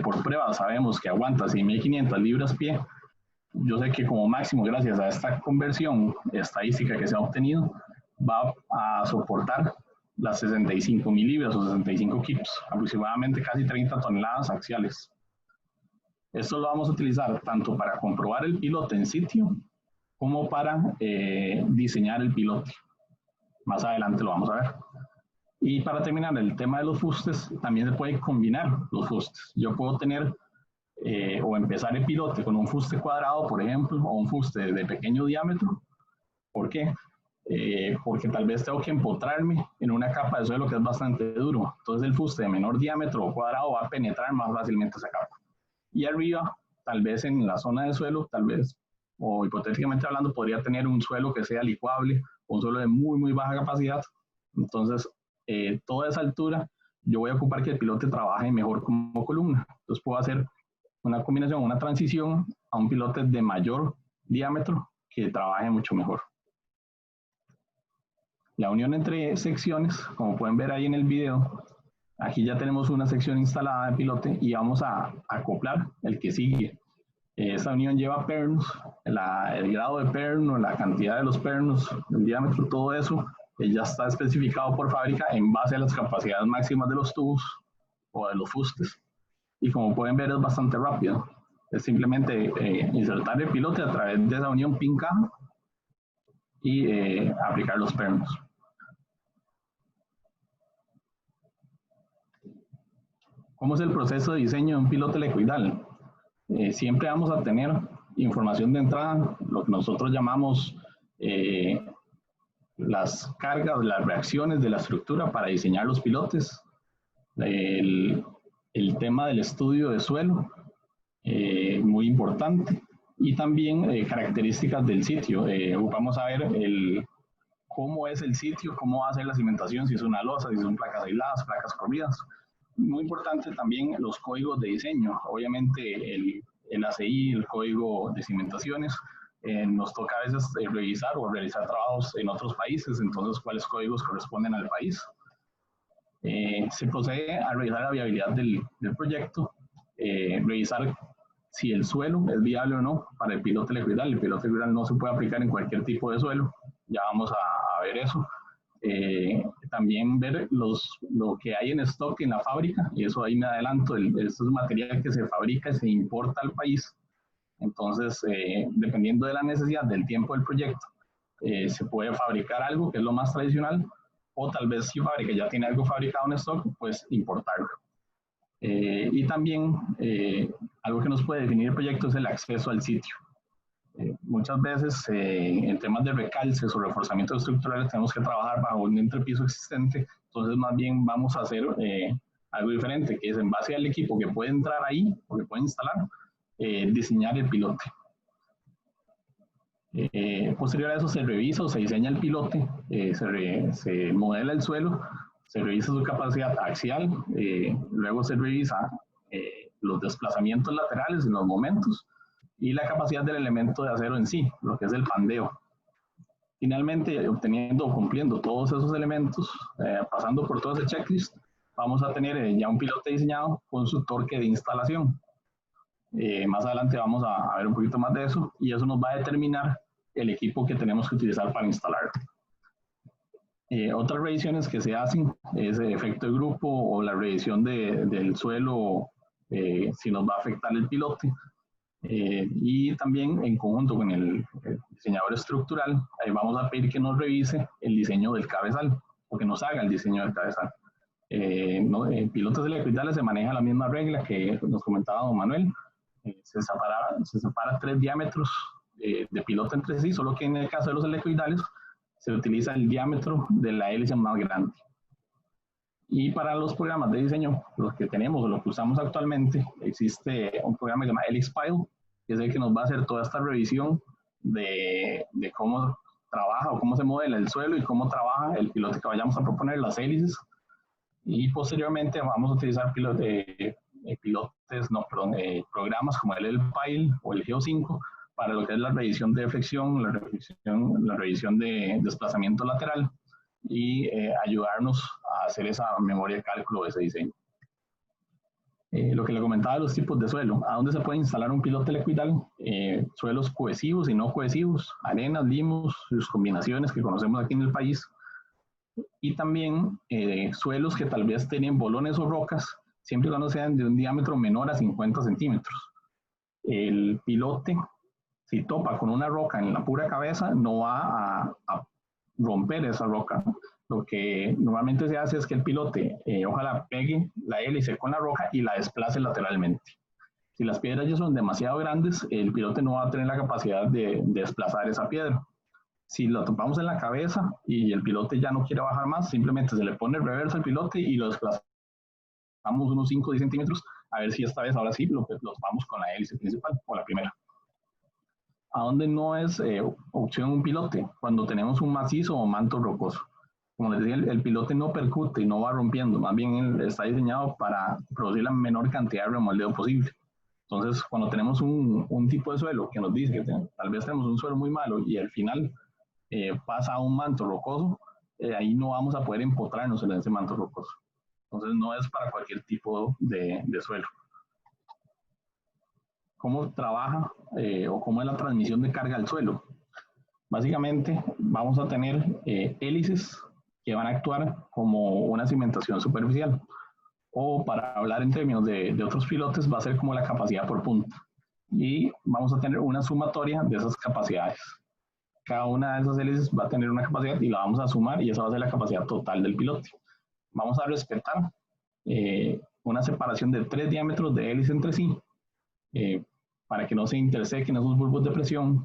por prueba sabemos que aguanta 6.500 libras-pie, yo sé que como máximo, gracias a esta conversión estadística que se ha obtenido, va a soportar las 65.000 libras o 65 kilos, aproximadamente casi 30 toneladas axiales. Esto lo vamos a utilizar tanto para comprobar el pilote en sitio como para diseñar el pilote. Más adelante lo vamos a ver. Y para terminar el tema de los fustes, también se puede combinar los fustes. Yo puedo tener o empezar el pilote con un fuste cuadrado, por ejemplo, o un fuste de pequeño diámetro. ¿Por qué? Porque tal vez tengo que empotrarme en una capa de suelo que es bastante duro. Entonces el fuste de menor diámetro o cuadrado va a penetrar más fácilmente esa capa. Y arriba, tal vez en la zona de suelo, tal vez, o hipotéticamente hablando, podría tener un suelo que sea licuable, un suelo de muy, muy baja capacidad. Entonces, toda esa altura, yo voy a ocupar que el pilote trabaje mejor como columna. Entonces puedo hacer una combinación, una transición a un pilote de mayor diámetro que trabaje mucho mejor. La unión entre secciones, como pueden ver ahí en el video, aquí ya tenemos una sección instalada de pilote y vamos a acoplar el que sigue. Esta unión lleva pernos, el grado de perno, la cantidad de los pernos, el diámetro, todo eso ya está especificado por fábrica en base a las capacidades máximas de los tubos o de los fustes. Y como pueden ver es bastante rápido. Es simplemente insertar el pilote a través de esa unión pin-caja y aplicar los pernos. ¿Cómo es el proceso de diseño de un pilote helicoidal? Siempre vamos a tener información de entrada, lo que nosotros llamamos las cargas, las reacciones de la estructura para diseñar los pilotes, el tema del estudio de suelo, muy importante, y también características del sitio. Vamos a ver cómo es el sitio, cómo va a ser la cimentación, si es una losa, si son placas aisladas, placas corridas. Muy importante también los códigos de diseño. Obviamente el ACI, el código de cimentaciones, nos toca a veces revisar o realizar trabajos en otros países, entonces cuáles códigos corresponden al país. Se procede a revisar la viabilidad del proyecto, revisar si el suelo es viable o no para el pilote helicoidal. El pilote helicoidal no se puede aplicar en cualquier tipo de suelo, ya vamos a ver eso. También ver lo que hay en stock en la fábrica, y eso ahí me adelanto, esto es material que se fabrica y se importa al país. Entonces, dependiendo de la necesidad del tiempo del proyecto, se puede fabricar algo que es lo más tradicional, o tal vez si fábrica ya tiene algo fabricado en stock, pues importarlo. Y también algo que nos puede definir el proyecto es el acceso al sitio. Muchas veces en temas de recalces o reforzamientos estructurales tenemos que trabajar bajo un entrepiso existente, entonces más bien vamos a hacer algo diferente, que es en base al equipo que puede entrar ahí o que puede instalar, diseñar el pilote. Posterior a eso se revisa o se diseña el pilote, se modela el suelo, se revisa su capacidad axial, luego se revisa los desplazamientos laterales en los momentos, y la capacidad del elemento de acero en sí, lo que es el pandeo. Finalmente, obteniendo o cumpliendo todos esos elementos, pasando por todo ese checklist, vamos a tener ya un pilote diseñado con su torque de instalación. Más adelante vamos a ver un poquito más de eso, y eso nos va a determinar el equipo que tenemos que utilizar para instalarlo. Otras revisiones que se hacen es el efecto de grupo o la revisión del suelo, si nos va a afectar el pilote. Y también en conjunto con el diseñador estructural, vamos a pedir que nos revise el diseño del cabezal, o que nos haga el diseño del cabezal. En pilotes helicoidales se maneja la misma regla que nos comentaba don Manuel. Se separa 3 diámetros de pilote entre sí, solo que en el caso de los helicoidales se utiliza el diámetro de la hélice más grande. Y para los programas de diseño, los que tenemos o los que usamos actualmente, existe un programa que se llama HelixPile, que es el que nos va a hacer toda esta revisión de cómo trabaja o cómo se modela el suelo y cómo trabaja el pilote que vayamos a proponer, las hélices. Y posteriormente vamos a utilizar programas como el HelixPile o el Geo5 para lo que es la revisión de flexión, la revisión de desplazamiento lateral, y ayudarnos a hacer esa memoria de cálculo de ese diseño. Lo que le comentaba de los tipos de suelo, ¿a dónde se puede instalar un pilote helicoidal? Suelos cohesivos y no cohesivos, arenas, limos, sus combinaciones que conocemos aquí en el país, y también suelos que tal vez tienen bolones o rocas, siempre y cuando sean de un diámetro menor a 50 centímetros. el pilote, si topa con una roca en la pura cabeza, no va a romper esa roca. Lo que normalmente se hace es que el pilote ojalá pegue la hélice con la roca y la desplace lateralmente. Si las piedras ya son demasiado grandes, el pilote no va a tener la capacidad de desplazar esa piedra. Si lo topamos en la cabeza y el pilote ya no quiere bajar más, simplemente se le pone reversa al pilote y lo desplazamos unos 5 o 10 centímetros, a ver si esta vez ahora sí lo topamos con la hélice principal o la primera. ¿A dónde no es opción un pilote? Cuando tenemos un macizo o manto rocoso. Como les decía, el pilote no percute y no va rompiendo, más bien él está diseñado para producir la menor cantidad de remoldeo posible. Entonces, cuando tenemos un tipo de suelo que nos dice que tal vez tenemos un suelo muy malo y al final pasa a un manto rocoso, ahí no vamos a poder empotrarnos en ese manto rocoso. Entonces, no es para cualquier tipo de suelo. ¿Cómo trabaja o cómo es la transmisión de carga al suelo? Básicamente vamos a tener hélices que van a actuar como una cimentación superficial, o para hablar en términos de otros pilotes va a ser como la capacidad por punta, y vamos a tener una sumatoria de esas capacidades. Cada una de esas hélices va a tener una capacidad y la vamos a sumar y esa va a ser la capacidad total del pilote. Vamos a respetar una separación de 3 diámetros de hélice entre sí, para que no se intersequen esos bulbos de presión,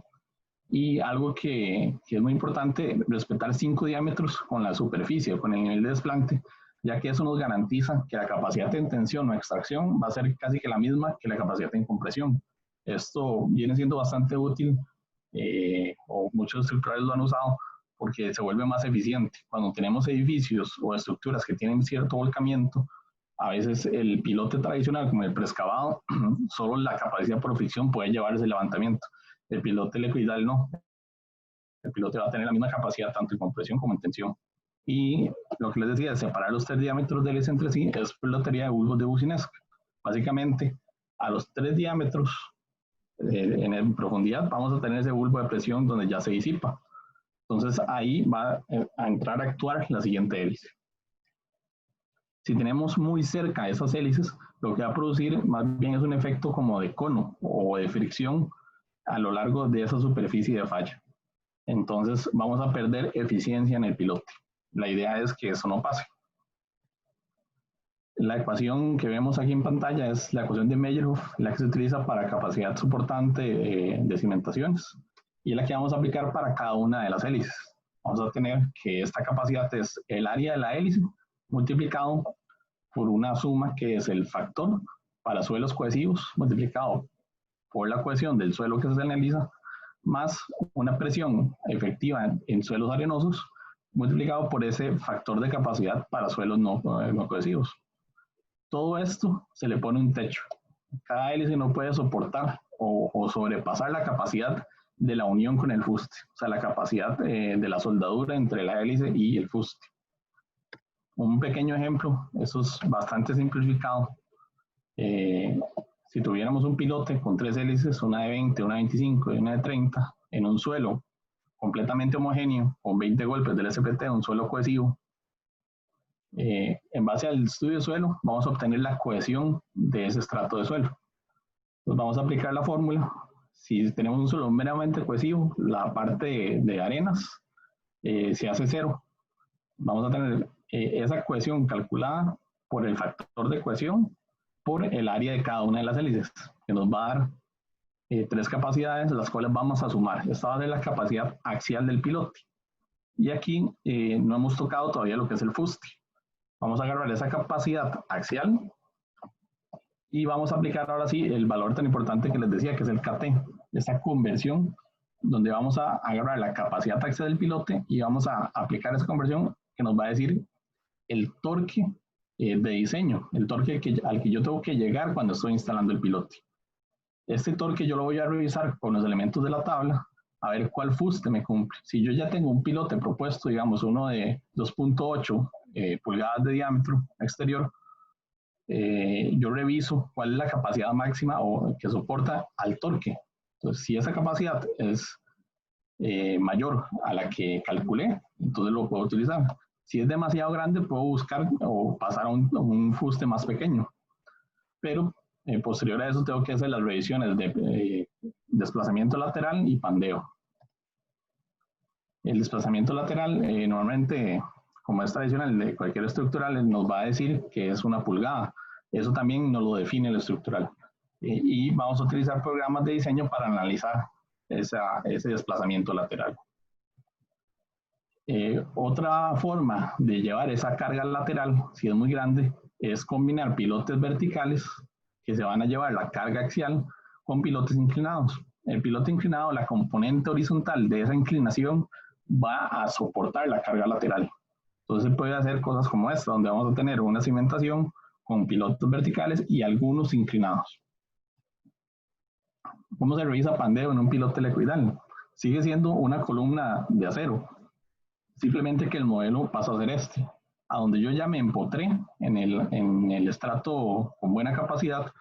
y algo que es muy importante, respetar 5 diámetros con la superficie, con el nivel de desplante, ya que eso nos garantiza que la capacidad de tensión o extracción va a ser casi que la misma que la capacidad de compresión. Esto viene siendo bastante útil, o muchos estructurales lo han usado, porque se vuelve más eficiente. Cuando tenemos edificios o estructuras que tienen cierto volcamiento, a veces el pilote tradicional, como el preexcavado, solo la capacidad por fricción puede llevar ese levantamiento. El pilote helicoidal no. El pilote va a tener la misma capacidad tanto en compresión como en tensión. Y lo que les decía, separar los 3 diámetros de hélice entre sí es pilotería de bulbos de Boussinesq. Básicamente, a los 3 diámetros en profundidad vamos a tener ese bulbo de presión donde ya se disipa. Entonces ahí va a entrar a actuar la siguiente hélice. Si tenemos muy cerca esas hélices, lo que va a producir más bien es un efecto como de cono o de fricción a lo largo de esa superficie de falla. Entonces vamos a perder eficiencia en el pilote. La idea es que eso no pase. La ecuación que vemos aquí en pantalla es la ecuación de Meyerhof, la que se utiliza para capacidad soportante de cimentaciones, y es la que vamos a aplicar para cada una de las hélices. Vamos a tener que esta capacidad es el área de la hélice multiplicado por una suma que es el factor para suelos cohesivos multiplicado por la cohesión del suelo que se analiza, más una presión efectiva en suelos arenosos multiplicado por ese factor de capacidad para suelos no cohesivos. Todo esto se le pone un techo. Cada hélice no puede soportar o sobrepasar la capacidad de la unión con el fuste, o sea, la capacidad de la soldadura entre la hélice y el fuste. Un pequeño ejemplo, eso es bastante simplificado. Si tuviéramos un pilote con 3 hélices, una de 20, una de 25 y una de 30, en un suelo completamente homogéneo, con 20 golpes del SPT, un suelo cohesivo, en base al estudio de suelo, vamos a obtener la cohesión de ese estrato de suelo. Entonces vamos a aplicar la fórmula. Si tenemos un suelo meramente cohesivo, la parte de arenas se hace 0. Vamos a tener esa cohesión calculada por el factor de cohesión por el área de cada una de las hélices, que nos va a dar 3 capacidades, las cuales vamos a sumar. Esta va a ser la capacidad axial del pilote. Y aquí no hemos tocado todavía lo que es el fuste. Vamos a agarrar esa capacidad axial y vamos a aplicar ahora sí el valor tan importante que les decía, que es el KT, esa conversión, donde vamos a agarrar la capacidad axial del pilote y vamos a aplicar esa conversión que nos va a decir el torque de diseño, el torque al que yo tengo que llegar cuando estoy instalando el pilote. Este torque yo lo voy a revisar con los elementos de la tabla, a ver cuál fuste me cumple. Si yo ya tengo un pilote propuesto, digamos uno de 2.8 pulgadas de diámetro exterior, yo reviso cuál es la capacidad máxima o que soporta al torque. Entonces, si esa capacidad es mayor a la que calculé, entonces lo puedo utilizar. Si es demasiado grande, puedo buscar o pasar a un fuste más pequeño. Pero Posterior a eso tengo que hacer las revisiones de desplazamiento lateral y pandeo. El desplazamiento lateral normalmente, como es tradicional de cualquier estructural, nos va a decir que es 1 pulgada. Eso también nos lo define el estructural. Y vamos a utilizar programas de diseño para analizar ese desplazamiento lateral. Otra forma de llevar esa carga lateral, si es muy grande, es combinar pilotes verticales que se van a llevar la carga axial con pilotes inclinados. El pilote inclinado, la componente horizontal de esa inclinación, va a soportar la carga lateral. Entonces se puede hacer cosas como esta, donde vamos a tener una cimentación con pilotos verticales y algunos inclinados. ¿Cómo se revisa pandeo en un pilote helicoidal? Sigue siendo una columna de acero, simplemente que el modelo pasa a ser este. A donde yo ya me empotré en el estrato con buena capacidad,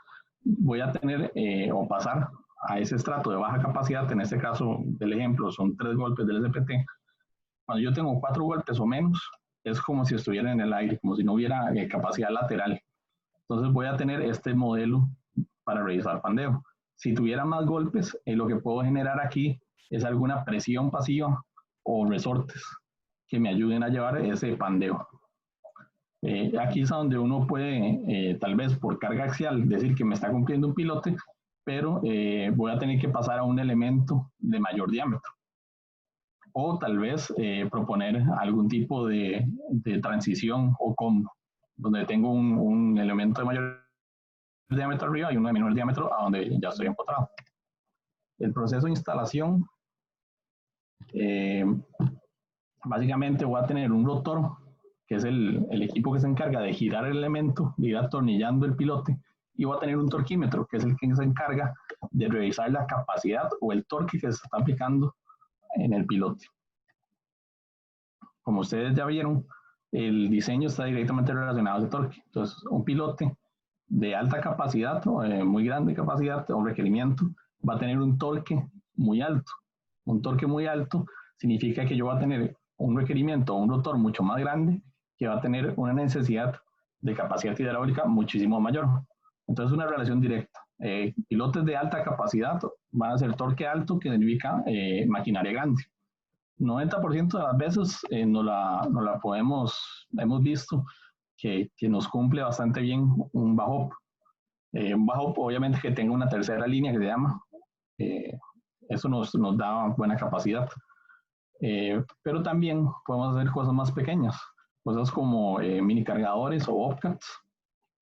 voy a tener o pasar a ese estrato de baja capacidad. En este caso del ejemplo son 3 golpes del SPT. Cuando yo tengo 4 golpes o menos, es como si estuviera en el aire, como si no hubiera capacidad lateral. Entonces voy a tener este modelo para revisar pandeo. Si tuviera más golpes, lo que puedo generar aquí es alguna presión pasiva o resortes que me ayuden a llevar ese pandeo. Aquí es donde uno puede, tal vez por carga axial, decir que me está cumpliendo un pilote, pero voy a tener que pasar a un elemento de mayor diámetro. O tal vez proponer algún tipo de transición o combo, donde tengo un elemento de mayor diámetro arriba y uno de menor diámetro a donde ya estoy empotrado. El proceso de instalación, básicamente voy a tener un rotor, que es el equipo que se encarga de girar el elemento, de ir atornillando el pilote, y voy a tener un torquímetro, que es el que se encarga de revisar la capacidad o el torque que se está aplicando en el pilote. Como ustedes ya vieron, el diseño está directamente relacionado a ese torque. Entonces, un pilote de alta capacidad, muy grande capacidad o requerimiento, va a tener un torque muy alto. Un torque muy alto significa que yo voy a tener un requerimiento o un rotor mucho más grande que va a tener una necesidad de capacidad hidráulica muchísimo mayor. Entonces, una relación directa. Pilotes de alta capacidad van a ser torque alto, que significa maquinaria grande. 90% de las veces hemos visto que nos cumple bastante bien un bajo. Un bajo, obviamente, que tenga una tercera línea que se llama. Eso nos da buena capacidad. Pero también podemos hacer cosas más pequeñas, cosas como mini cargadores o bobcats.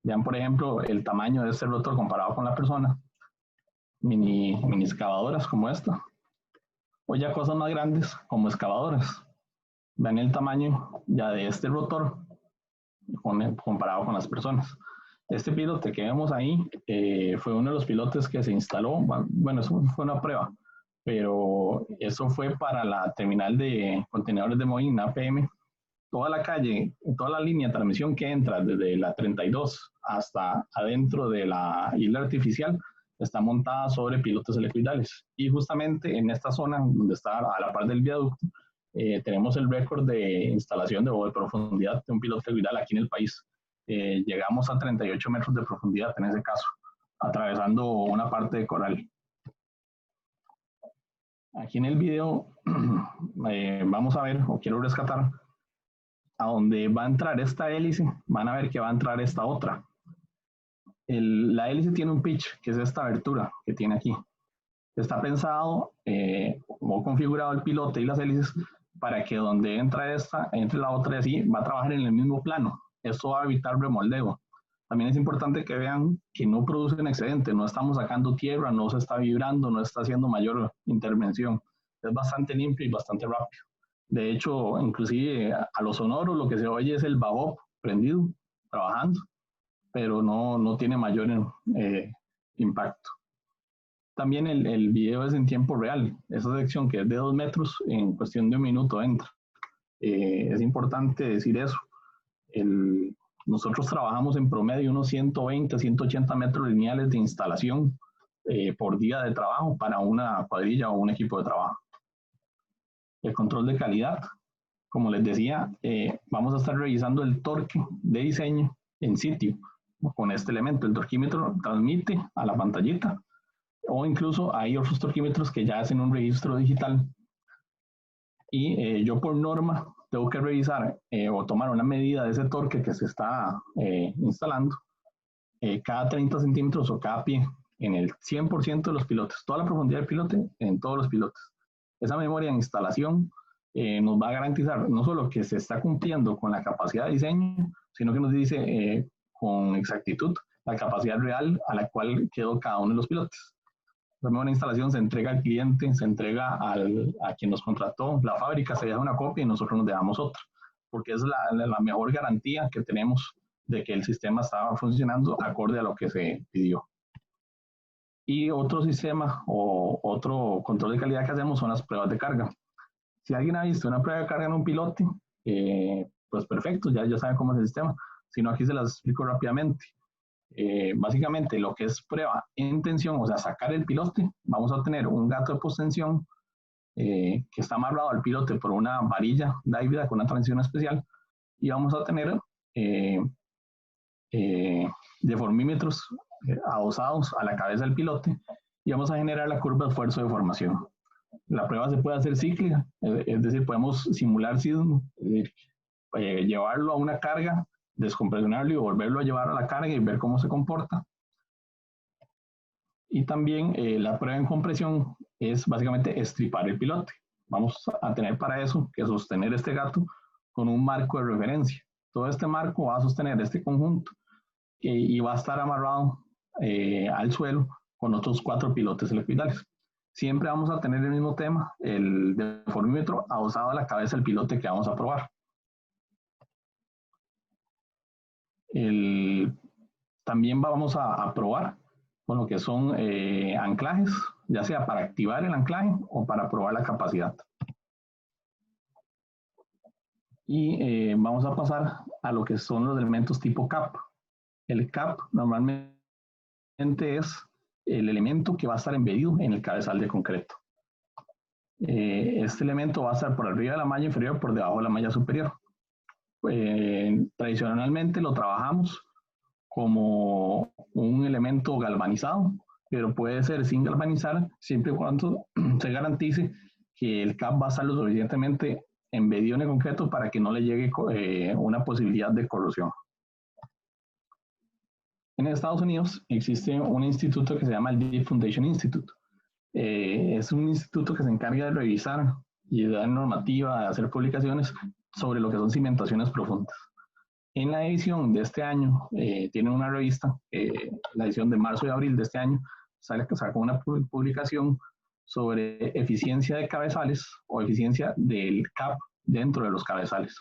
Vean, por ejemplo, el tamaño de este rotor comparado con la persona. Mini excavadoras como esta. O ya cosas más grandes como excavadoras. Vean el tamaño ya de este rotor comparado con las personas. Este pilote que vemos ahí fue uno de los pilotes que se instaló. Bueno, eso fue una prueba, pero eso fue para la terminal de contenedores de Moín, APM. Toda la calle, toda la línea de transmisión que entra desde la 32 hasta adentro de la isla artificial está montada sobre pilotes helicoidales. Y justamente en esta zona, donde está a la par del viaducto, tenemos el récord de instalación de profundidad de un piloto helicoidal aquí en el país. Llegamos a 38 metros de profundidad en ese caso, atravesando una parte de coral. Aquí en el video vamos a ver, o quiero rescatar, a donde va a entrar esta hélice, van a ver que va a entrar esta otra. La hélice tiene un pitch, que es esta abertura que tiene aquí. Está pensado o configurado el pilote y las hélices para que donde entra esta, entre la otra y así, va a trabajar en el mismo plano. Esto va a evitar remoldeo. También es importante que vean que no producen excedente, no estamos sacando tierra, no se está vibrando, no está haciendo mayor intervención. Es bastante limpio y bastante rápido. De hecho, inclusive a lo sonoro lo que se oye es el babop prendido, trabajando, pero no tiene mayor impacto. También el video es en tiempo real. Esa sección que es de 2 metros, en cuestión de 1 minuto entra. Es importante decir eso. Nosotros trabajamos en promedio unos 120, 180 metros lineales de instalación por día de trabajo para una cuadrilla o un equipo de trabajo. El control de calidad, como les decía, vamos a estar revisando el torque de diseño en sitio. con este elemento. El torquímetro transmite a la pantallita, o incluso hay otros torquímetros que ya hacen un registro digital. Y yo por norma tengo que revisar o tomar una medida de ese torque que se está instalando cada 30 centímetros o cada pie en el 100% de los pilotes, toda la profundidad del pilote en todos los pilotes. Esa memoria de instalación nos va a garantizar no solo que se está cumpliendo con la capacidad de diseño, sino que nos dice con exactitud la capacidad real a la cual quedó cada uno de los pilotes. La memoria de instalación se entrega al cliente, se entrega a quien nos contrató, la fábrica se deja una copia y nosotros nos dejamos otra, porque es la mejor garantía que tenemos de que el sistema estaba funcionando acorde a lo que se pidió. Y otro sistema o otro control de calidad que hacemos son las pruebas de carga. Si alguien ha visto una prueba de carga en un pilote, pues perfecto, ya saben cómo es el sistema. Si no, aquí se las explico rápidamente. Básicamente lo que es prueba en tensión, o sea, sacar el pilote, vamos a tener un gato de postensión que está amarrado al pilote por una varilla Davida con una transición especial, y vamos a tener deformímetros adosados a la cabeza del pilote, y vamos a generar la curva de esfuerzo de formación. La prueba se puede hacer cíclica, es decir, podemos simular sismo, es decir, llevarlo a una carga, descompresionarlo y volverlo a llevar a la carga y ver cómo se comporta. Y también la prueba en compresión es básicamente estripar el pilote. Vamos a tener para eso que sostener este gato con un marco de referencia. Todo este marco va a sostener este conjunto y va a estar amarrado al suelo con otros 4 pilotes helicoidales. Siempre vamos a tener el mismo tema, el deformímetro adosado a la cabeza del pilote que vamos a probar. También vamos a probar con lo que son anclajes, ya sea para activar el anclaje o para probar la capacidad. Y vamos a pasar a lo que son los elementos tipo CAP. El CAP normalmente es el elemento que va a estar embedido en el cabezal de concreto. Este elemento va a estar por arriba de la malla inferior, por debajo de la malla superior. Tradicionalmente lo trabajamos como un elemento galvanizado, pero puede ser sin galvanizar siempre y cuando se garantice que el CAP va a estar lo suficientemente embedido en el concreto para que no le llegue una posibilidad de corrosión. En Estados Unidos existe un instituto que se llama el Deep Foundation Institute. Es un instituto que se encarga de revisar y de dar normativa, de hacer publicaciones sobre lo que son cimentaciones profundas. En la edición de este año, tienen una revista, la edición de marzo y abril de este año, sacó una publicación sobre eficiencia de cabezales o eficiencia del CAP dentro de los cabezales.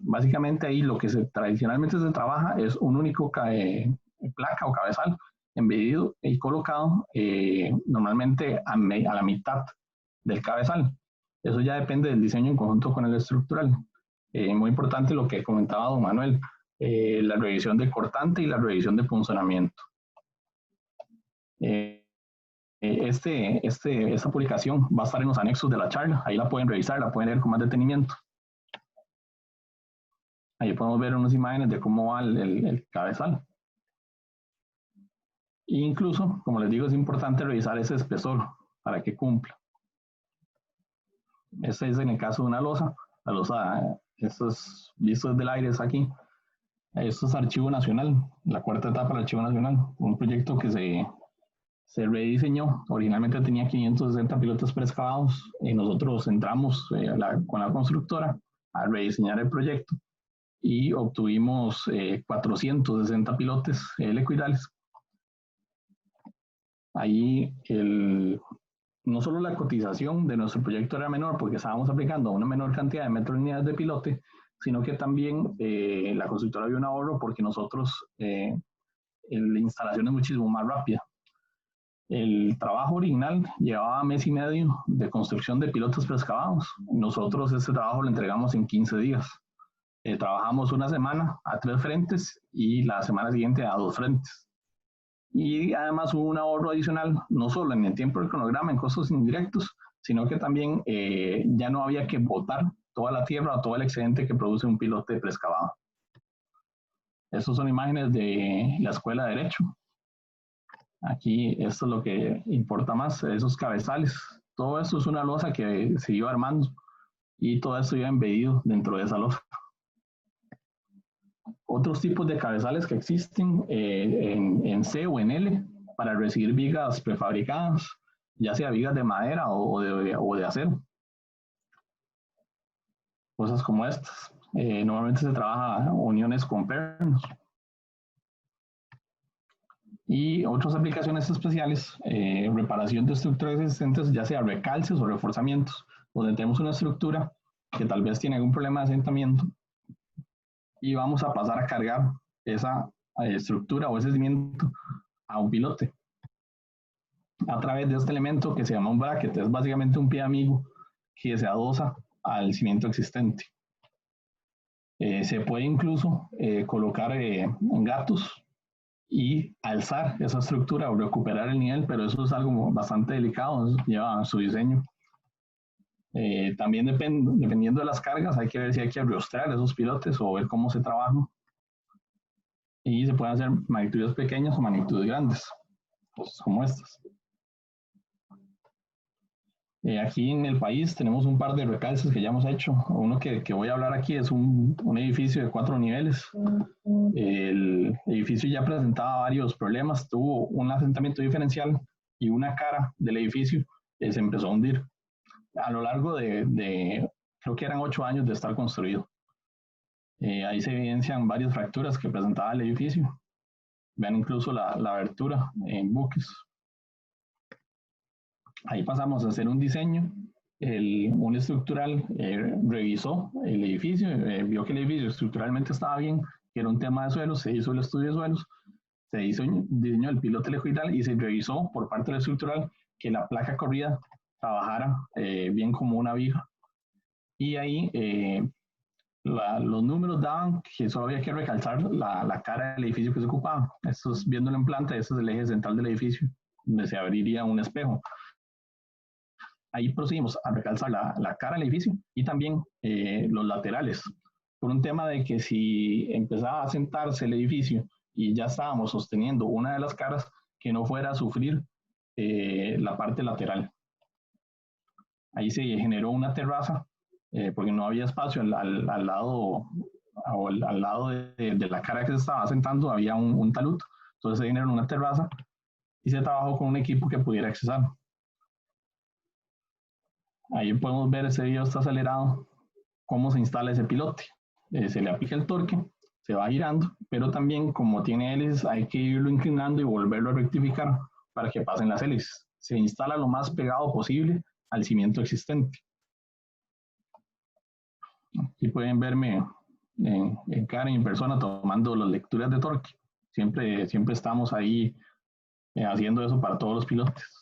Básicamente ahí lo que tradicionalmente se trabaja es un único placa o cabezal embedido y colocado normalmente a la mitad del cabezal. Eso ya depende del diseño en conjunto con el estructural. Muy importante lo que comentaba don Manuel, la revisión de cortante y la revisión de punzonamiento. Esta publicación va a estar en los anexos de la charla, ahí la pueden revisar, la pueden leer con más detenimiento. Ahí podemos ver unas imágenes de cómo va el cabezal. E incluso, como les digo, es importante revisar ese espesor para que cumpla. Este es en el caso de una losa. La losa, esto es visto desde el aire, es aquí. Esto es Archivo Nacional, la 4ª etapa del Archivo Nacional. Un proyecto que se rediseñó. Originalmente tenía 560 pilotes preexcavados y nosotros entramos con la constructora a rediseñar el proyecto y obtuvimos 460 pilotes helicoidales. Ahí no solo la cotización de nuestro proyecto era menor porque estábamos aplicando una menor cantidad de metros lineales de pilote, sino que también la constructora vio un ahorro porque nosotros la instalación es muchísimo más rápida. El trabajo original llevaba mes y medio de construcción de pilotes preexcavados. Nosotros este trabajo lo entregamos en 15 días. Trabajamos una semana a 3 frentes y la semana siguiente a 2 frentes. Y además hubo un ahorro adicional, no solo en el tiempo del cronograma, en costos indirectos, sino que también ya no había que botar toda la tierra o todo el excedente que produce un pilote preexcavado. Estas son imágenes de la Escuela de Derecho. Aquí esto es lo que importa más, esos cabezales. Todo esto es una losa que se iba armando y todo esto iba embedido dentro de esa losa. Otros tipos de cabezales que existen en C o en L para recibir vigas prefabricadas, ya sea vigas de madera o de acero. Cosas como estas. Normalmente se trabaja uniones con pernos. Y otras aplicaciones especiales, reparación de estructuras existentes, ya sea recalces o reforzamientos, donde tenemos una estructura que tal vez tiene algún problema de asentamiento y vamos a pasar a cargar esa estructura o ese cimiento a un pilote a través de este elemento que se llama un bracket. Es básicamente un pie amigo que se adosa al cimiento existente. Se puede incluso colocar gatos y alzar esa estructura o recuperar el nivel, pero eso es algo bastante delicado, eso lleva su diseño. También dependiendo de las cargas, hay que ver si hay que reostrar esos pilotes o ver cómo se trabajan. Y se pueden hacer magnitudes pequeñas o magnitudes grandes, pues como estas. Aquí en el país tenemos un par de recalces que ya hemos hecho. Uno que voy a hablar aquí es un edificio de 4 niveles. El edificio ya presentaba varios problemas, tuvo un asentamiento diferencial y una cara del edificio se empezó a hundir a lo largo de creo que eran 8 años de estar construido. Ahí se evidencian varias fracturas que presentaba el edificio. Vean incluso la abertura en buques. Ahí pasamos a hacer un diseño. Un estructural revisó el edificio, vio que el edificio estructuralmente estaba bien, que era un tema de suelos, se hizo el estudio de suelos, se hizo el diseño del pilote helicoidal y se revisó por parte del estructural que la placa corrida trabajara bien como una viga. Y ahí los números daban que solo había que recalzar la cara del edificio que se ocupaba. Esto es viéndolo en planta, este es el eje central del edificio, donde se abriría un espejo. Ahí procedimos a recalzar la cara del edificio y también los laterales, por un tema de que si empezaba a sentarse el edificio y ya estábamos sosteniendo una de las caras, que no fuera a sufrir la parte lateral. Ahí se generó una terraza, porque no había espacio al lado, al lado de la cara que se estaba sentando, había un talud, entonces se generó una terraza y se trabajó con un equipo que pudiera accesar. Ahí podemos ver, ese video está acelerado, cómo se instala ese pilote. Se le aplica el torque, se va girando, pero también como tiene hélices hay que irlo inclinando y volverlo a rectificar para que pasen las hélices. Se instala lo más pegado posible al cimiento existente. Aquí pueden verme en cara y en persona tomando las lecturas de torque. Siempre estamos ahí haciendo eso para todos los pilotes.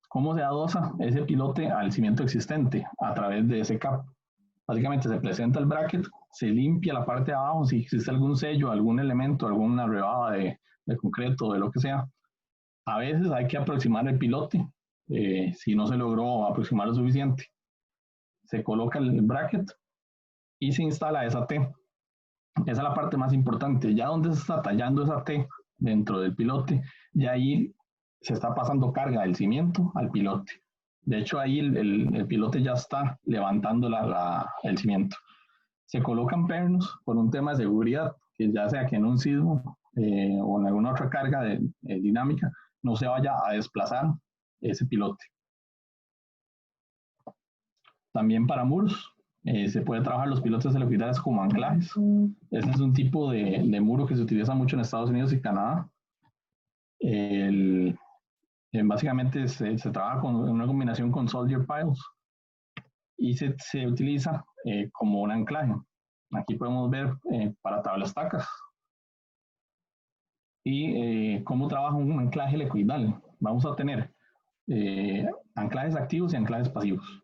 ¿Cómo se adosa ese pilote al cimiento existente? A través de ese cap. Básicamente se presenta el bracket, se limpia la parte de abajo, si existe algún sello, algún elemento, alguna rebaba de concreto, de lo que sea. A veces hay que aproximar el pilote, si no se logró aproximar lo suficiente. Se coloca el bracket y se instala esa T. Esa es la parte más importante. Ya donde se está tallando esa T dentro del pilote, ya ahí se está pasando carga del cimiento al pilote. De hecho, ahí el pilote ya está levantando el cimiento. Se colocan pernos por un tema de seguridad, que ya sea que en un sismo o en alguna otra carga dinámica no se vaya a desplazar ese pilote. También para muros, se puede trabajar los pilotes helicoidales como anclajes. Este es un tipo de muro que se utiliza mucho en Estados Unidos y Canadá. Básicamente se trabaja con una combinación con soldier piles y se utiliza como un anclaje. Aquí podemos ver para tablas tacas y cómo trabaja un anclaje helicoidal. Vamos a tener anclajes activos y anclajes pasivos.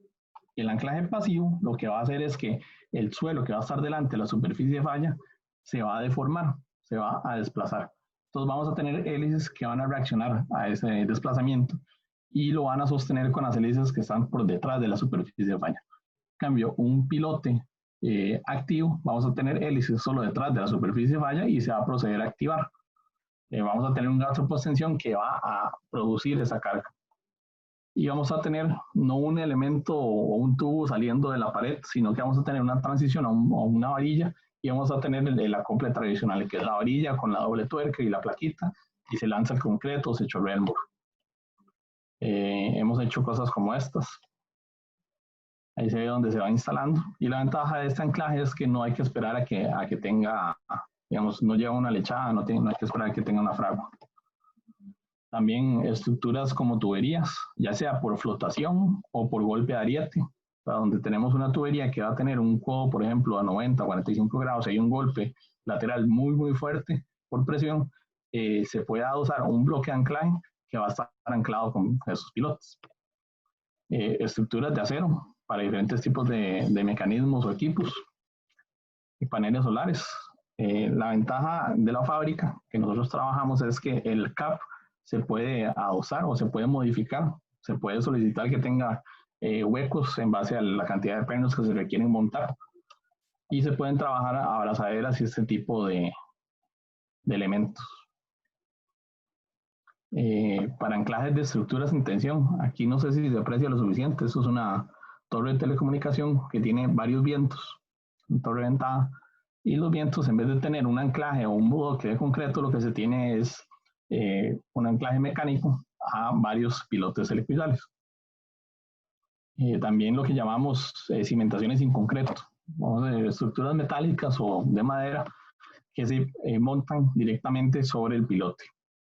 El anclaje pasivo lo que va a hacer es que el suelo que va a estar delante de la superficie de falla se va a deformar, se va a desplazar. Entonces vamos a tener hélices que van a reaccionar a ese desplazamiento y lo van a sostener con las hélices que están por detrás de la superficie de falla. En cambio, un pilote activo, vamos a tener hélices solo detrás de la superficie de falla y se va a proceder a activar. Vamos a tener un gas de postensión que va a producir esa carga. Y vamos a tener no un elemento o un tubo saliendo de la pared, sino que vamos a tener una transición a una varilla y vamos a tener el acople tradicional, que es la varilla con la doble tuerca y la plaquita, y se lanza el concreto, se chorrea el muro. Hemos hecho cosas como estas. Ahí se ve donde se va instalando. Y la ventaja de este anclaje es que no hay que esperar a que tenga, digamos, no lleva una lechada, no hay que esperar a que tenga una fragua. También estructuras como tuberías, ya sea por flotación o por golpe de ariete, para donde tenemos una tubería que va a tener un codo, por ejemplo, a 90, 45 grados, hay un golpe lateral muy fuerte por presión, se puede adosar un bloque de anclaje que va a estar anclado con esos pilotes. Estructuras de acero para diferentes tipos de mecanismos o equipos, y paneles solares. La ventaja de la fábrica que nosotros trabajamos es que el CAP se puede adosar o se puede modificar, se puede solicitar que tenga huecos en base a la cantidad de pernos que se requieren montar, y se pueden trabajar a abrazaderas y este tipo de elementos. Para anclajes de estructuras en tensión, aquí no sé si se aprecia lo suficiente. Esto es una torre de telecomunicación que tiene varios vientos, una torre ventada, y los vientos, en vez de tener un anclaje o un bloque de concreto, lo que se tiene es un anclaje mecánico a varios pilotes helicoidales. También lo que llamamos cimentaciones sin concreto, estructuras metálicas o de madera que se montan directamente sobre el pilote.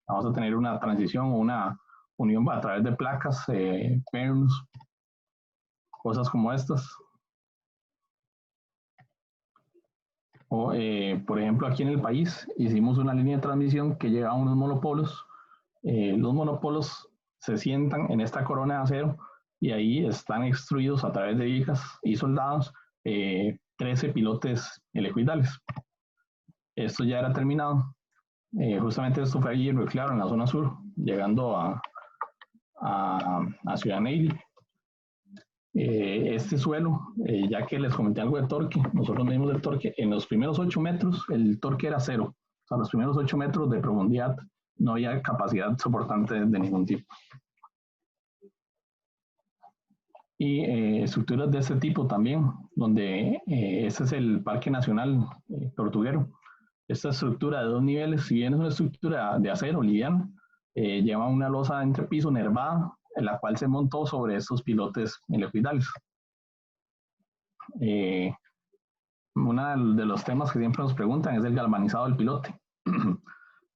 Vamos a tener una transición o una unión a través de placas, pernos, cosas como estas. O, por ejemplo, aquí en el país hicimos una línea de transmisión que llega a unos monopolos. Los monopolos se sientan en esta corona de acero y ahí están extruidos a través de vigas y soldados 13 pilotes helicoidales. Esto ya era terminado. Justamente esto fue allí en Río Claro, en la zona sur, llegando a Ciudad Neidy. Este suelo, ya que les comenté algo de torque, nosotros medimos el torque, en los primeros 8 metros el torque era 0, o sea, los primeros 8 metros de profundidad no había capacidad soportante de ningún tipo. Y estructuras de este tipo también, donde este es el Parque Nacional Tortuguero. Esta estructura de 2 niveles, si bien es una estructura de acero liviana, lleva una losa de entrepiso nervada, en la cual se montó sobre estos pilotes helicoidales. Uno de los temas que siempre nos preguntan es el galvanizado del pilote.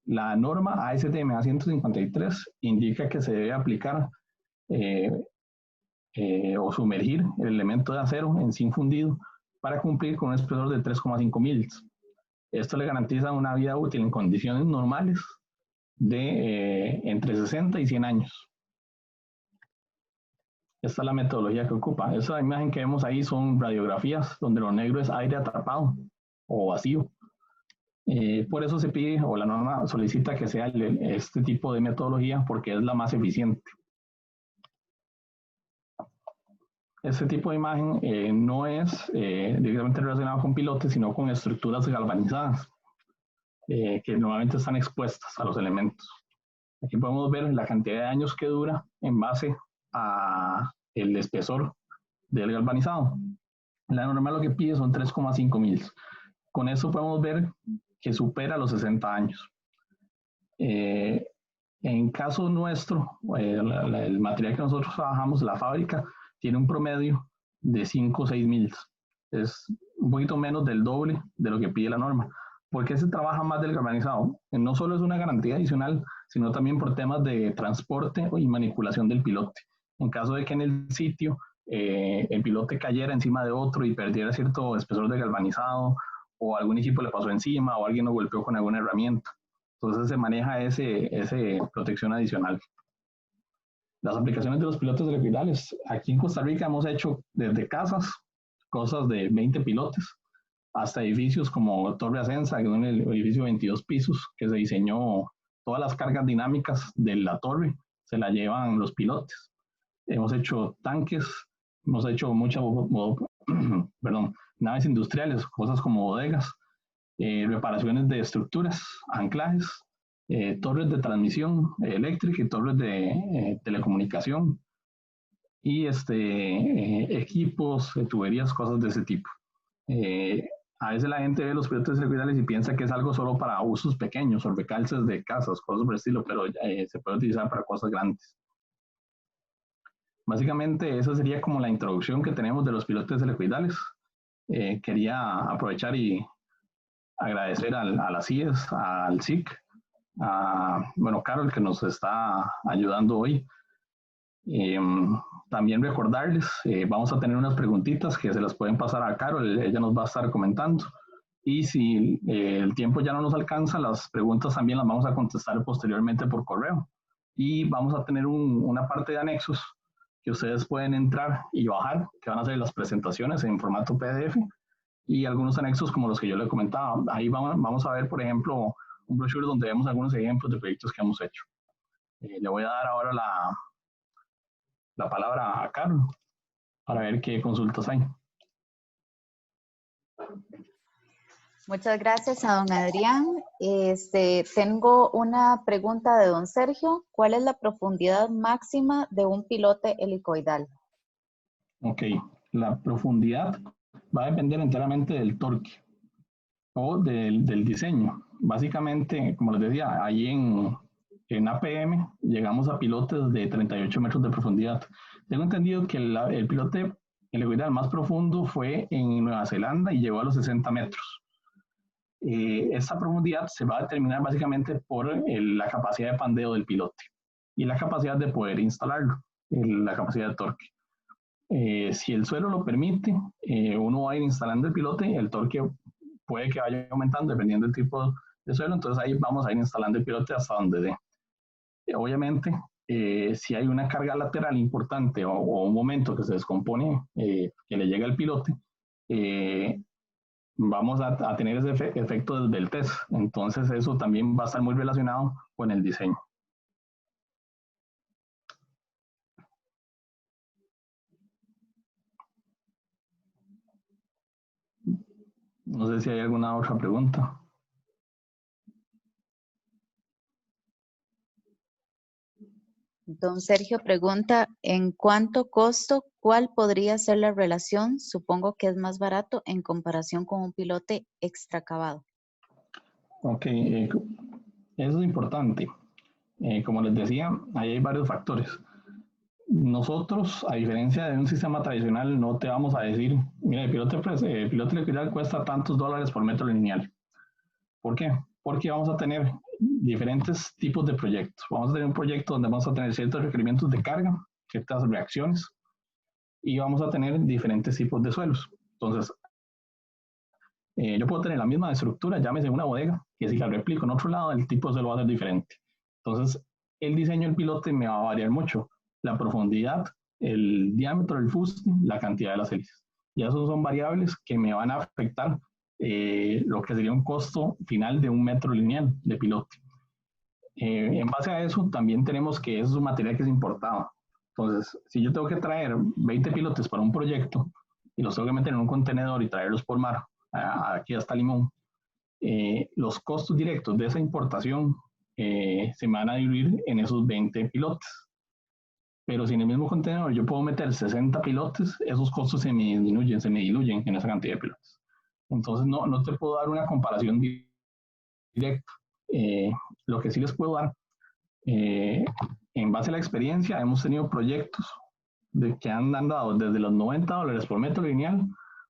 La norma ASTM A153 indica que se debe aplicar o sumergir el elemento de acero en zinc fundido para cumplir con un espesor de 3,5 mils. Esto le garantiza una vida útil en condiciones normales de entre 60 y 100 años. Esta es la metodología que ocupa. Esa imagen que vemos ahí son radiografías donde lo negro es aire atrapado o vacío. Por eso se pide, o la norma solicita que sea este tipo de metodología porque es la más eficiente. Este tipo de imagen no es directamente relacionado con pilotes, sino con estructuras galvanizadas que normalmente están expuestas a los elementos. Aquí podemos ver la cantidad de años que dura en base a el espesor del galvanizado. La norma lo que pide son 3,5 mils. Con eso podemos ver que supera los 60 años. En caso nuestro, el material que nosotros trabajamos, la fábrica, tiene un promedio de 5 o 6 mils. Es un poquito menos del doble de lo que pide la norma. ¿Por qué se trabaja más del galvanizado? No solo es una garantía adicional, sino también por temas de transporte y manipulación del pilote. En caso de que en el sitio el pilote cayera encima de otro y perdiera cierto espesor de galvanizado, o algún equipo le pasó encima, o alguien lo golpeó con alguna herramienta. Entonces se maneja ese protección adicional. Las aplicaciones de los pilotes helicoidales. Aquí en Costa Rica hemos hecho desde casas, cosas de 20 pilotes, hasta edificios como Torre Ascensa, que es un edificio de 22 pisos, que se diseñó todas las cargas dinámicas de la torre, se la llevan los pilotes. Hemos hecho tanques, hemos hecho mucha perdón, naves industriales, cosas como bodegas, reparaciones de estructuras, anclajes, torres de transmisión eléctrica y torres de telecomunicación y equipos, tuberías, cosas de ese tipo. A veces la gente ve los pilotes helicoidales y piensa que es algo solo para usos pequeños o recalces de casas, cosas por el estilo, pero se puede utilizar para cosas grandes. Básicamente esa sería como la introducción que tenemos de los pilotes helicoidales. Quería aprovechar y agradecer a las CIES, al SIC, a Carol que nos está ayudando hoy. También recordarles, vamos a tener unas preguntitas que se las pueden pasar a Carol, ella nos va a estar comentando. Y si el tiempo ya no nos alcanza, las preguntas también las vamos a contestar posteriormente por correo. Y vamos a tener una parte de anexos que ustedes pueden entrar y bajar, que van a ser las presentaciones en formato PDF y algunos anexos como los que yo les comentaba. Ahí vamos a ver, por ejemplo, un brochure donde vemos algunos ejemplos de proyectos que hemos hecho. Le voy a dar ahora la palabra a Carol para ver qué consultas hay. Muchas gracias a don Adrián. Tengo una pregunta de don Sergio. ¿Cuál es la profundidad máxima de un pilote helicoidal? Ok, la profundidad va a depender enteramente del torque o del diseño. Básicamente, como les decía, ahí en APM llegamos a pilotes de 38 metros de profundidad. Tengo entendido que el pilote helicoidal más profundo fue en Nueva Zelanda y llegó a los 60 metros. Esta profundidad se va a determinar básicamente por la capacidad de pandeo del pilote y la capacidad de poder instalarlo, la capacidad de torque. Si el suelo lo permite, uno va a ir instalando el pilote, el torque puede que vaya aumentando dependiendo del tipo de suelo, entonces ahí vamos a ir instalando el pilote hasta donde dé. Obviamente, si hay una carga lateral importante o un momento que se descompone, que le llega al pilote, vamos a tener ese efecto desde el test. Entonces eso también va a estar muy relacionado con el diseño. No sé si hay alguna otra pregunta. Don Sergio pregunta, ¿en cuánto costo, cuál podría ser la relación? Supongo que es más barato en comparación con un pilote extra acabado. Ok, eso es importante. Como les decía, ahí hay varios factores. Nosotros, a diferencia de un sistema tradicional, no te vamos a decir, mira, el piloto helicoidal cuesta tantos dólares por metro lineal. ¿Por qué? Porque vamos a tener diferentes tipos de proyectos. Vamos a tener un proyecto donde vamos a tener ciertos requerimientos de carga, ciertas reacciones, y vamos a tener diferentes tipos de suelos. Entonces, yo puedo tener la misma estructura, llámese una bodega, que si la replico en otro lado, el tipo de suelo va a ser diferente. Entonces, el diseño del pilote me va a variar mucho. La profundidad, el diámetro del fuste, la cantidad de las hélices. Y esos son variables que me van a afectar lo que sería un costo final de un metro lineal de pilote. En base a eso, también tenemos que eso es un material que es importado. Entonces, si yo tengo que traer 20 pilotes para un proyecto y los tengo que meter en un contenedor y traerlos por mar, aquí hasta Limón, los costos directos de esa importación se van a dividir en esos 20 pilotes. Pero si en el mismo contenedor yo puedo meter 60 pilotes, esos costos se me diluyen en esa cantidad de pilotes. Entonces no te puedo dar una comparación directa. Lo que sí les puedo dar, en base a la experiencia, hemos tenido proyectos que han dado desde los $90 por metro lineal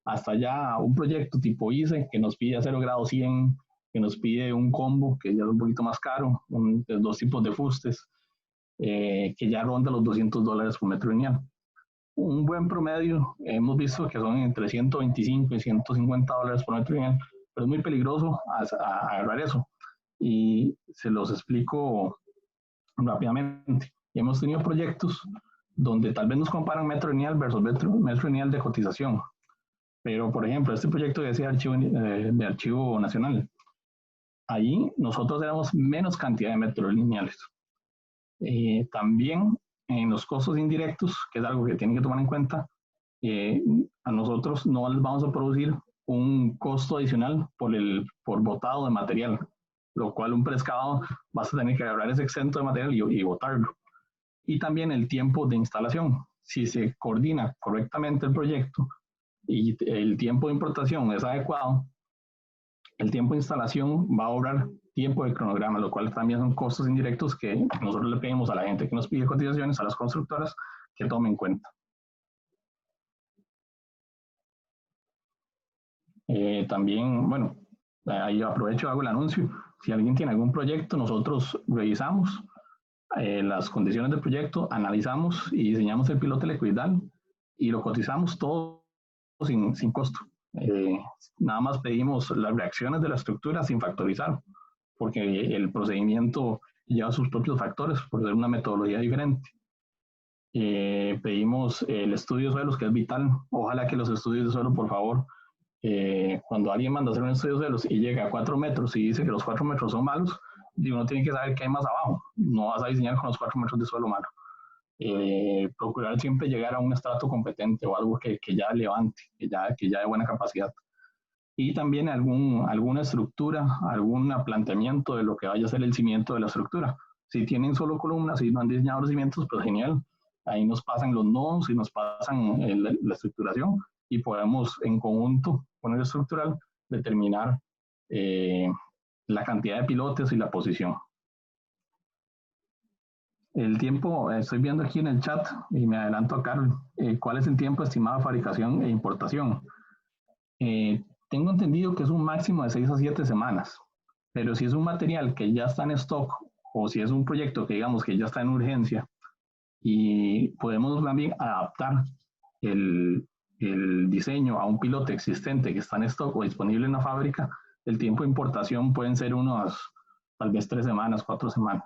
hasta ya un proyecto tipo ICE que nos pide a 0 grado 100, que nos pide un combo que ya es un poquito más caro, de 2 tipos de fustes, que ya ronda los $200 por metro lineal. Un buen promedio hemos visto que son entre 125 y $150 por metro lineal, pero es muy peligroso agarrar eso. Y se los explico rápidamente. Hemos tenido proyectos donde tal vez nos comparan metro lineal versus metro lineal de cotización. Pero, por ejemplo, este proyecto de ese archivo nacional, ahí nosotros éramos menos cantidad de metros lineales. También en los costos indirectos, que es algo que tienen que tomar en cuenta, a nosotros no les vamos a producir un costo adicional por botado de material, lo cual un preexcavado vas a tener que agarrar ese exento de material y botarlo. Y también el tiempo de instalación. Si se coordina correctamente el proyecto y el tiempo de importación es adecuado, el tiempo de instalación va a ahorrar tiempo de cronograma, lo cual también son costos indirectos que nosotros le pedimos a la gente que nos pide cotizaciones, a las constructoras, que tomen en cuenta. También, bueno, ahí aprovecho, hago el anuncio. Si alguien tiene algún proyecto, nosotros revisamos las condiciones del proyecto, analizamos y diseñamos el piloto helicoidal y lo cotizamos todo sin costo. Nada más pedimos las reacciones de la estructura sin factorizar, porque el procedimiento lleva sus propios factores por ser una metodología diferente. Pedimos el estudio de suelos, que es vital. Ojalá que los estudios de suelo, por favor, cuando alguien manda a hacer un estudio de suelos y llega a 4 metros y dice que los 4 metros son malos, uno tiene que saber qué hay más abajo. No vas a diseñar con los 4 metros de suelo malo. Procurar siempre llegar a un estrato competente o algo que ya levante, que ya de buena capacidad. Y también alguna estructura, algún planteamiento de lo que vaya a ser el cimiento de la estructura. Si tienen solo columnas y no han diseñado los cimientos, pues genial. Ahí nos pasan los nodos y nos pasan la estructuración y podemos en conjunto con el estructural determinar la cantidad de pilotes y la posición. El tiempo, estoy viendo aquí en el chat y me adelanto a Carlos, ¿cuál es el tiempo estimado de fabricación e importación? Tengo entendido que es un máximo de 6 a 7 semanas, pero si es un material que ya está en stock o si es un proyecto que digamos que ya está en urgencia y podemos también adaptar el diseño a un piloto existente que está en stock o disponible en la fábrica, el tiempo de importación pueden ser unos tal vez 3 semanas, 4 semanas.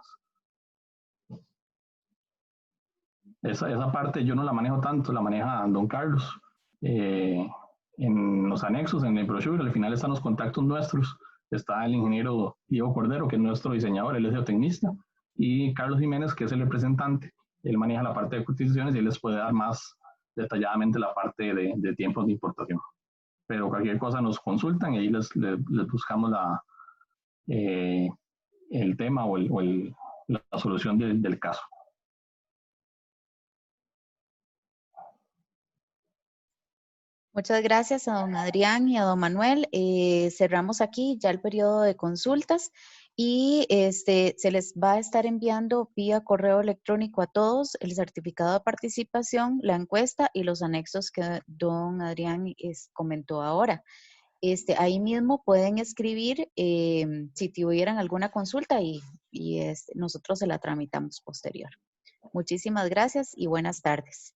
Esa parte yo no la manejo tanto, la maneja don Carlos. En los anexos, en el brochure, al final están los contactos nuestros. Está el ingeniero Diego Cordero, que es nuestro diseñador, él es geotecnista, y Carlos Jiménez, que es el representante. Él maneja la parte de cotizaciones y él les puede dar más detalladamente la parte de tiempos de importación. Pero cualquier cosa nos consultan y ahí les buscamos el tema o la solución del caso. Muchas gracias a don Adrián y a don Manuel. Cerramos aquí ya el periodo de consultas y se les va a estar enviando vía correo electrónico a todos el certificado de participación, la encuesta y los anexos que don Adrián comentó ahora. Ahí mismo pueden escribir si tuvieran alguna consulta y nosotros se la tramitamos posterior. Muchísimas gracias y buenas tardes.